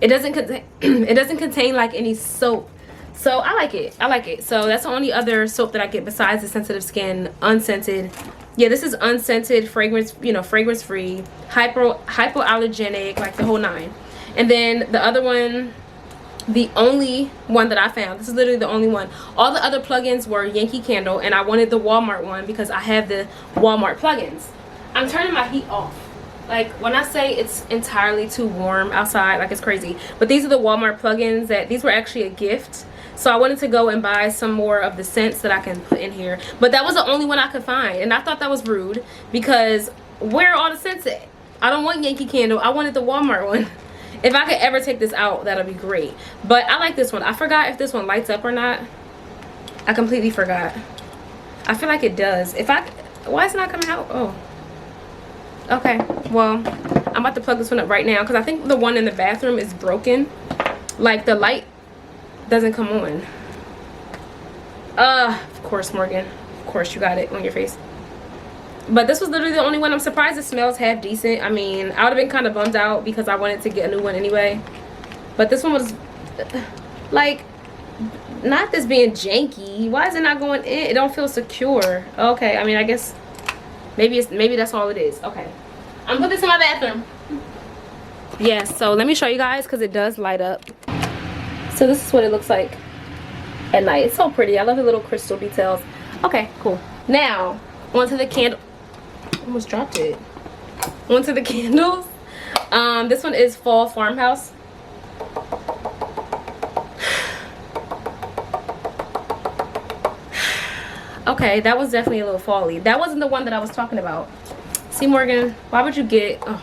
it doesn't contain like any soap. So I like it. So that's the only other soap that I get besides the sensitive skin unscented. Yeah, this is unscented, fragrance, you know, fragrance free, hypoallergenic, like the whole 9. And then the other one, the only one that I found, this is literally the only one. All the other plugins were Yankee Candle, and I wanted the Walmart one because I have the Walmart plugins. I'm turning my heat off. Like when I say it's entirely too warm outside, like it's crazy. But these are the Walmart plugins these were actually a gift. So I wanted to go and buy some more of the scents that I can put in here. But that was the only one I could find. And I thought that was rude because where are all the scents at? I don't want Yankee Candle. I wanted the Walmart one. If I could ever take this out, that'll be great. But I like this one. I forgot if this one lights up or not. I completely forgot. I feel like it does. Why is it not coming out? Oh. Okay. Well, I'm about to plug this one up right now because I think the one in the bathroom is broken. Like the light doesn't come on. Of course, Morgan. Of course you got it on your face. But this was literally the only one. I'm surprised it smells half decent. I mean, I would have been kind of bummed out because I wanted to get a new one anyway. But this one was like, not this being janky. Why is it not going in? It don't feel secure. Okay, I mean, I guess maybe that's all it is. Okay, I'm gonna put this in my bathroom. Yes, so let me show you guys because it does light up. So this is what it looks like at night. It's so pretty. I love the little crystal details. Okay, cool. Now onto the candle. Almost dropped it. Onto the candles. This one is Fall Farmhouse. Okay, that was definitely a little fall-y. That wasn't the one that I was talking about. See, Morgan, why would you get... Oh.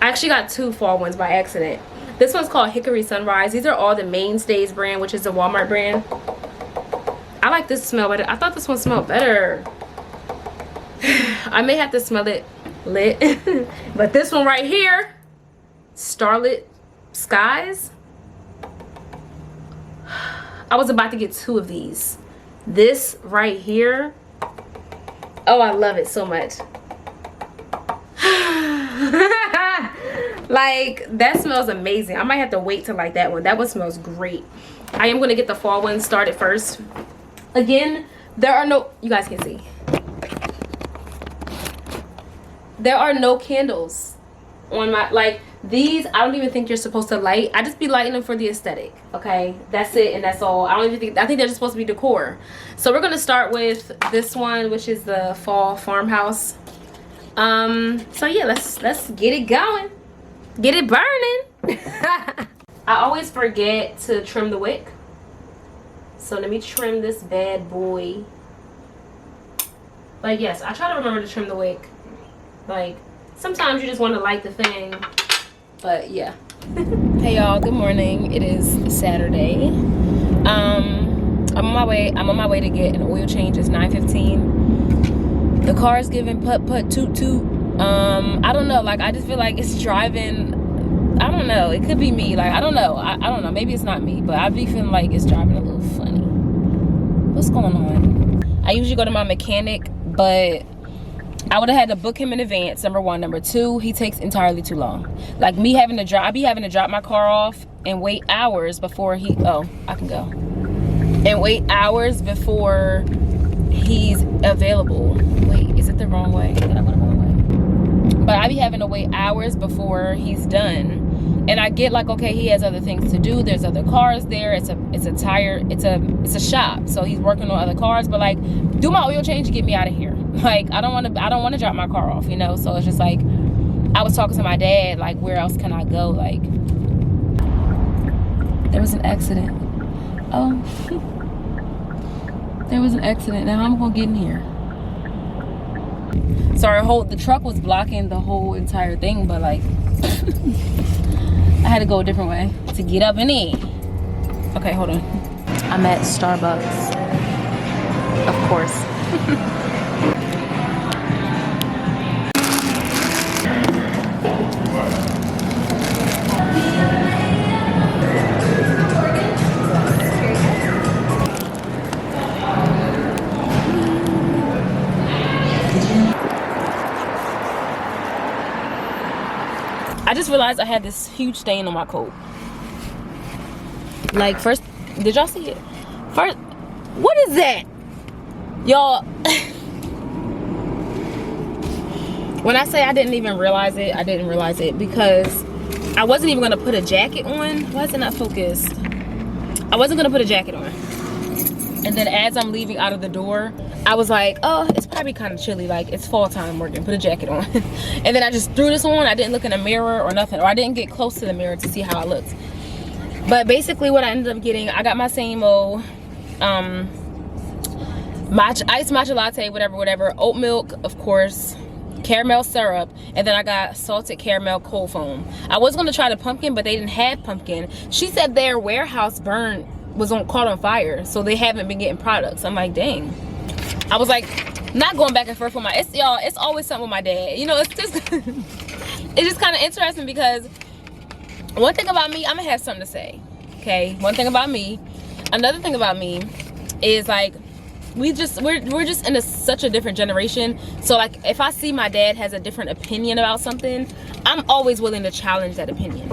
I actually got 2 fall ones by accident. This one's called Hickory Sunrise. These are all the Mainstays brand, which is the Walmart brand. I like this smell better. I thought this one smelled better. I may have to smell it lit. But this one right here, Starlit Skies. I was about to get 2 of these. This right here, oh, I love it so much. Like, that smells amazing. I might have to wait to like that one. That one smells great. I am gonna get the fall one started first. Again, there are no, you guys can see, there are no candles on my, like, these I don't even think you're supposed to light. I just be lighting them for the aesthetic. Okay, that's it, and that's all. I don't even think, I think they're just supposed to be decor. So we're gonna start with this one, which is the fall farmhouse. So yeah, let's get it going, get it burning. I always forget to trim the wick, so let me trim this bad boy. Like, yes, I try to remember to trim the wick. Like, sometimes you just want to light the thing, but yeah. Hey y'all, good morning. It is Saturday. I'm on my way to get an oil change. It's 9:15. The car's giving put toot toot. I don't know, like, I just feel like it's driving, I don't know, it could be me, like, I don't know, I don't know, maybe it's not me, but I be feeling like it's driving a little funny. What's going on? I usually go to my mechanic, but I would have had to book him in advance, number one. Number two, he takes entirely too long. Like, me having to drive, I be having to drop my car off and wait hours before he, oh, I can go. And wait hours before he's available. Wait, is it the wrong way? Did I go the wrong way? But I be having to wait hours before he's done. And I get, like, okay, he has other things to do. There's other cars there. It's a shop. So he's working on other cars. But, like, do my oil change to get me out of here. Like, I don't want to drop my car off, you know? So it's just like, I was talking to my dad, like, where else can I go? Like, there was an accident. Oh, there was an accident. Now I'm gonna get in here. Sorry, the truck was blocking the whole entire thing, but, like, I had to go a different way to get up and in. Okay, hold on. I'm at Starbucks, of course. I just realized I had this huge stain on my coat. Like, first, did y'all see it? First, what is that? Y'all, when I say I didn't even realize it, I didn't realize it because I wasn't even gonna put a jacket on. Why is it not focused? I wasn't gonna put a jacket on. And then as I'm leaving out of the door, I was like, oh, it's probably kind of chilly. Like, it's fall time, Morgan, put a jacket on. And then I just threw this on. I didn't look in the mirror or nothing, or I didn't get close to the mirror to see how I looked. But basically what I ended up getting, I got my same old iced matcha latte, whatever, oat milk, of course, caramel syrup, and then I got salted caramel cold foam. I was gonna try the pumpkin, but they didn't have pumpkin. She said their warehouse caught on fire, so they haven't been getting products. I'm like, dang. I was like, not going back and forth with y'all, it's always something with my dad. You know, it's just it's just kind of interesting because one thing about me, I'm gonna have something to say. Okay, one thing about me. Another thing about me is, like, we're just in such a different generation. So, like, if I see my dad has a different opinion about something, I'm always willing to challenge that opinion.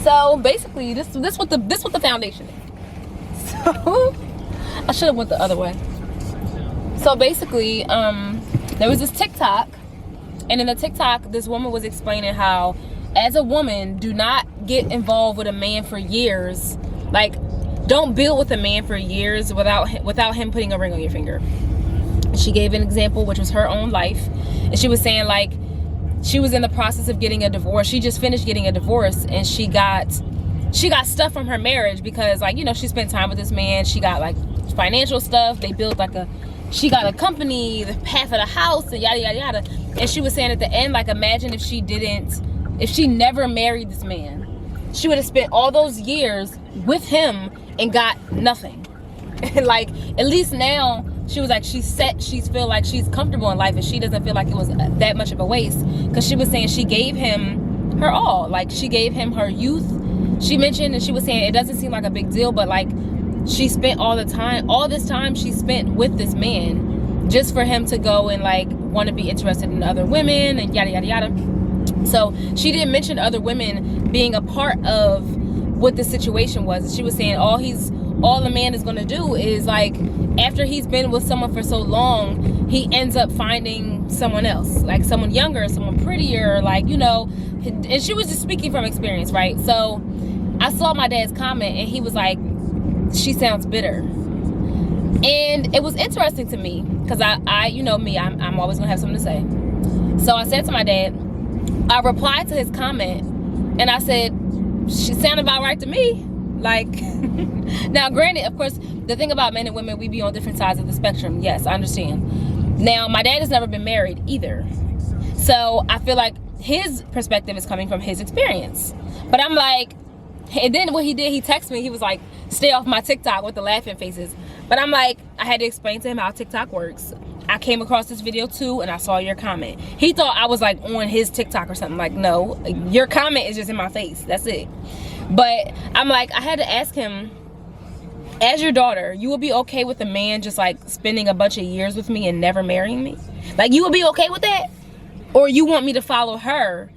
So basically, this what the foundation is. So I should have went the other way. So basically, there was this TikTok, and in the TikTok, this woman was explaining how, as a woman, do not get involved with a man for years. Like, don't build with a man for years without him putting a ring on your finger. She gave an example, which was her own life, and she was saying, like, she was in the process of getting a divorce. She just finished getting a divorce, and she got stuff from her marriage because, like, you know, she spent time with this man. She got, like, financial stuff. They built, like, she got a company, half of the house, and yada yada yada. And she was saying at the end, like, imagine if she never married this man, she would have spent all those years with him and got nothing. And, like, at least now, she was like, she's feel like she's comfortable in life, and she doesn't feel like it was that much of a waste, because she was saying she gave him her all. Like, she gave him her youth. She mentioned, and she was saying it doesn't seem like a big deal, but, like, she spent all this time she spent with this man just for him to go and like want to be interested in other women and yada yada yada. So she didn't mention other women being a part of what the situation was. She was saying all the man is going to do is like, after he's been with someone for so long, he ends up finding someone else, like someone younger, someone prettier, like, you know. And she was just speaking from experience, right? So I saw my dad's comment and he was like, she sounds bitter. And it was interesting to me because I you know me, I'm always gonna have something to say. So I said to my dad, I replied to his comment and I said, she sounded about right to me. Like, now granted, of course, the thing about men and women, we be on different sides of the spectrum. Yes, I understand. Now, my dad has never been married either. So I feel like his perspective is coming from his experience. But I'm like, and then what he did, he texted me, he was like, stay off my TikTok with the laughing faces. But I'm like, I had to explain to him how TikTok works. I came across this video too and I saw your comment. He thought I was like on his TikTok or something. Like, no, your comment is just in my face, that's it. But I'm like, I had to ask him, as your daughter, you will be okay with a man just like spending a bunch of years with me and never marrying me? Like, you will be okay with that? Or you want me to follow her?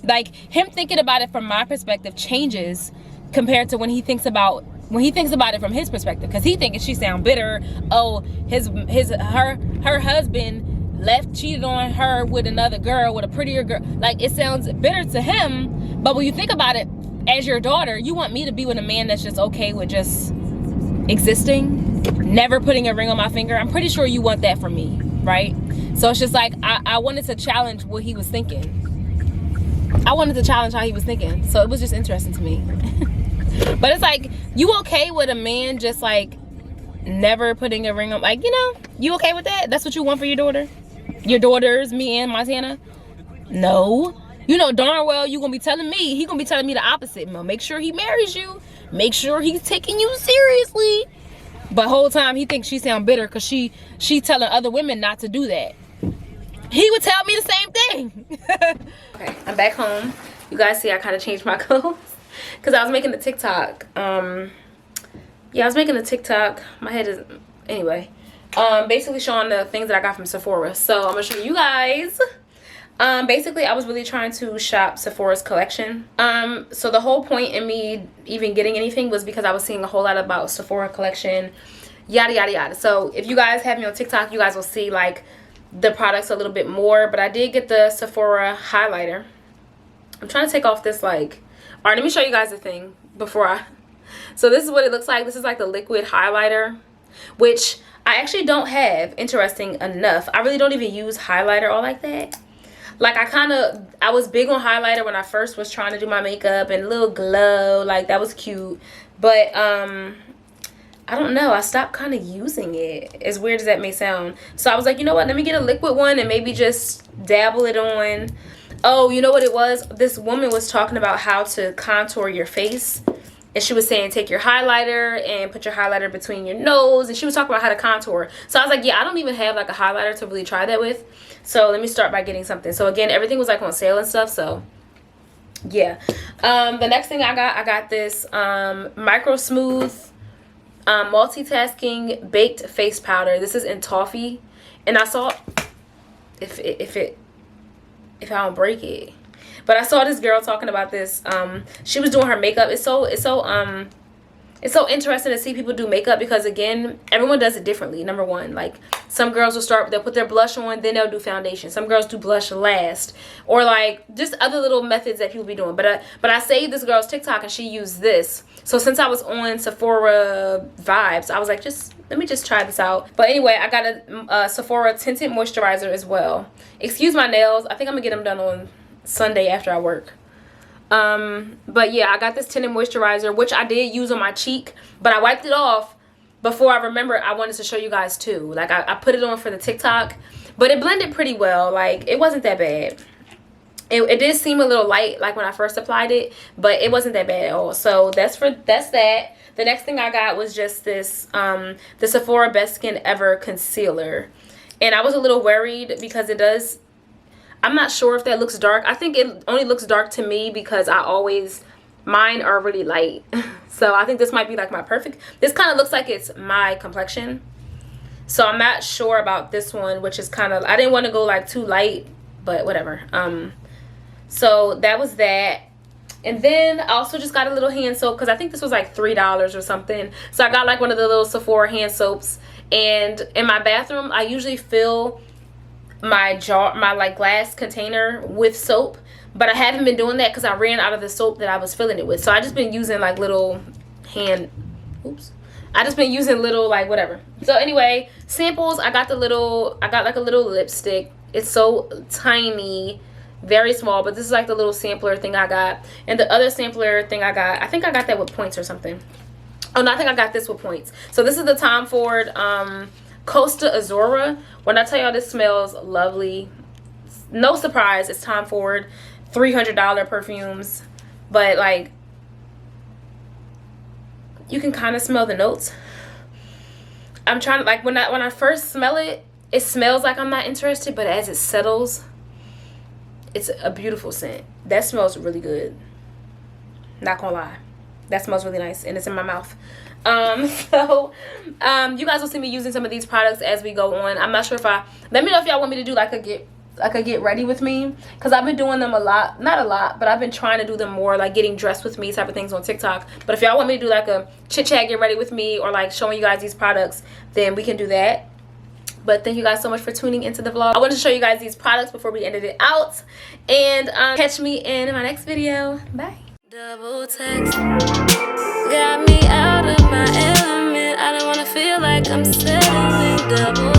Like, him thinking about it from my perspective changes compared to when he thinks about it from his perspective, because he thinking she sound bitter. Oh, her husband cheated on her with another girl, with a prettier girl. Like, it sounds bitter to him. But when you think about it, as your daughter, you want me to be with a man that's just okay with just existing, never putting a ring on my finger. I'm pretty sure you want that from me, right? So it's just like, I wanted to challenge what he was thinking. I wanted to challenge how he was thinking. So it was just interesting to me. But it's like, you okay with a man just like never putting a ring on? Like, you know, you okay with that? That's what you want for your daughter? Your daughters, me and Montana? No. You know darn well he gonna be telling me the opposite. Make sure he marries you. Make sure he's taking you seriously. But whole time he thinks she sound bitter because she telling other women not to do that. He would tell me the same thing. Okay, I'm back home. You guys see I kind of changed my clothes because I was making a TikTok. Yeah, I was making a TikTok. My head is, anyway. Basically showing the things that I got from Sephora. So I'm gonna show you guys. Basically I was really trying to shop Sephora's collection. So the whole point in me even getting anything was because I was seeing a whole lot about Sephora collection, yada yada yada. So if you guys have me on TikTok, you guys will see like the products a little bit more. But I did get the Sephora highlighter. I'm trying to take off this like, all right, let me show you guys the thing before so this is what it looks like. This is like the liquid highlighter, which I actually don't have, interesting enough. I really don't even use highlighter all like that. Like, I was big on highlighter when I first was trying to do my makeup, and a little glow, like that was cute. But I don't know, I stopped kind of using it, as weird as that may sound. So I was like, you know what, let me get a liquid one and maybe just dabble it on. Oh, you know what it was? This woman was talking about how to contour your face. And she was saying, take your highlighter and put your highlighter between your nose. And she was talking about how to contour. So I was like, yeah, I don't even have like a highlighter to really try that with. So let me start by getting something. So again, everything was like on sale and stuff. So yeah. The next thing I got this Micro Smooth Multitasking Baked Face Powder. This is in toffee. And I saw, if I don't break it. But I saw this girl talking about this. She was doing her makeup. It's so interesting to see people do makeup because, again, everyone does it differently. Number one, like some girls they'll put their blush on, then they'll do foundation. Some girls do blush last, or like just other little methods that people be doing. But I saved this girl's TikTok and she used this. So since I was on Sephora vibes, I was like, let me just try this out. But anyway, I got a Sephora tinted moisturizer as well. Excuse my nails. I think I'm gonna get them done on Sunday after I work. But yeah, I got this tinted moisturizer, which I did use on my cheek, but I wiped it off before I remember I wanted to show you guys too. Like I put it on for the TikTok, but it blended pretty well. Like it wasn't that bad. It did seem a little light like when I first applied it, but it wasn't that bad at all. So that's that. The next thing I got was just this the Sephora Best Skin Ever concealer, and I was a little worried because it does, I'm not sure if that looks dark. I think it only looks dark to me because I always Mine are really light. So I think this might be like my perfect. This kind of looks like it's my complexion. So I'm not sure about this one, which is kind of, I didn't want to go like too light, but whatever. So that was that. And then I also just got a little hand soap because I think this was like $3 or something. So I got like one of the little Sephora hand soaps. And in my bathroom, I usually fill my jar, my like glass container with soap. But I haven't been doing that because I ran out of the soap that I was filling it with. So I just been using like little hand, oops. I just been using little like whatever. So anyway, samples, I got like a little lipstick. It's so tiny, very small, but this is like the little sampler thing I got. And the other sampler thing I got, I think I got that with points or something. Oh no, I think I got this with points. So this is the Tom Ford Costa Azura. When I tell y'all this smells lovely, no surprise, it's Tom Ford. $300 perfumes, but like you can kind of smell the notes. I'm trying to, like, when I first smell it, it smells like I'm not interested, but as it settles, it's a beautiful scent. That smells really good, not gonna lie. That smells really nice, and it's in my mouth. So you guys will see me using some of these products as we go on. I'm not sure if let me know if y'all want me to do like a get ready with me, because I've been doing them a lot, not a lot, but I've been trying to do them more, like getting dressed with me type of things on TikTok. But if y'all want me to do like a chit chat get ready with me, or like showing you guys these products, then we can do that. But thank you guys so much for tuning into the vlog. I wanted to show you guys these products before we ended it out, and catch me in my next video. Bye. Double text got me out of my element. I don't wanna feel like I'm settling. Double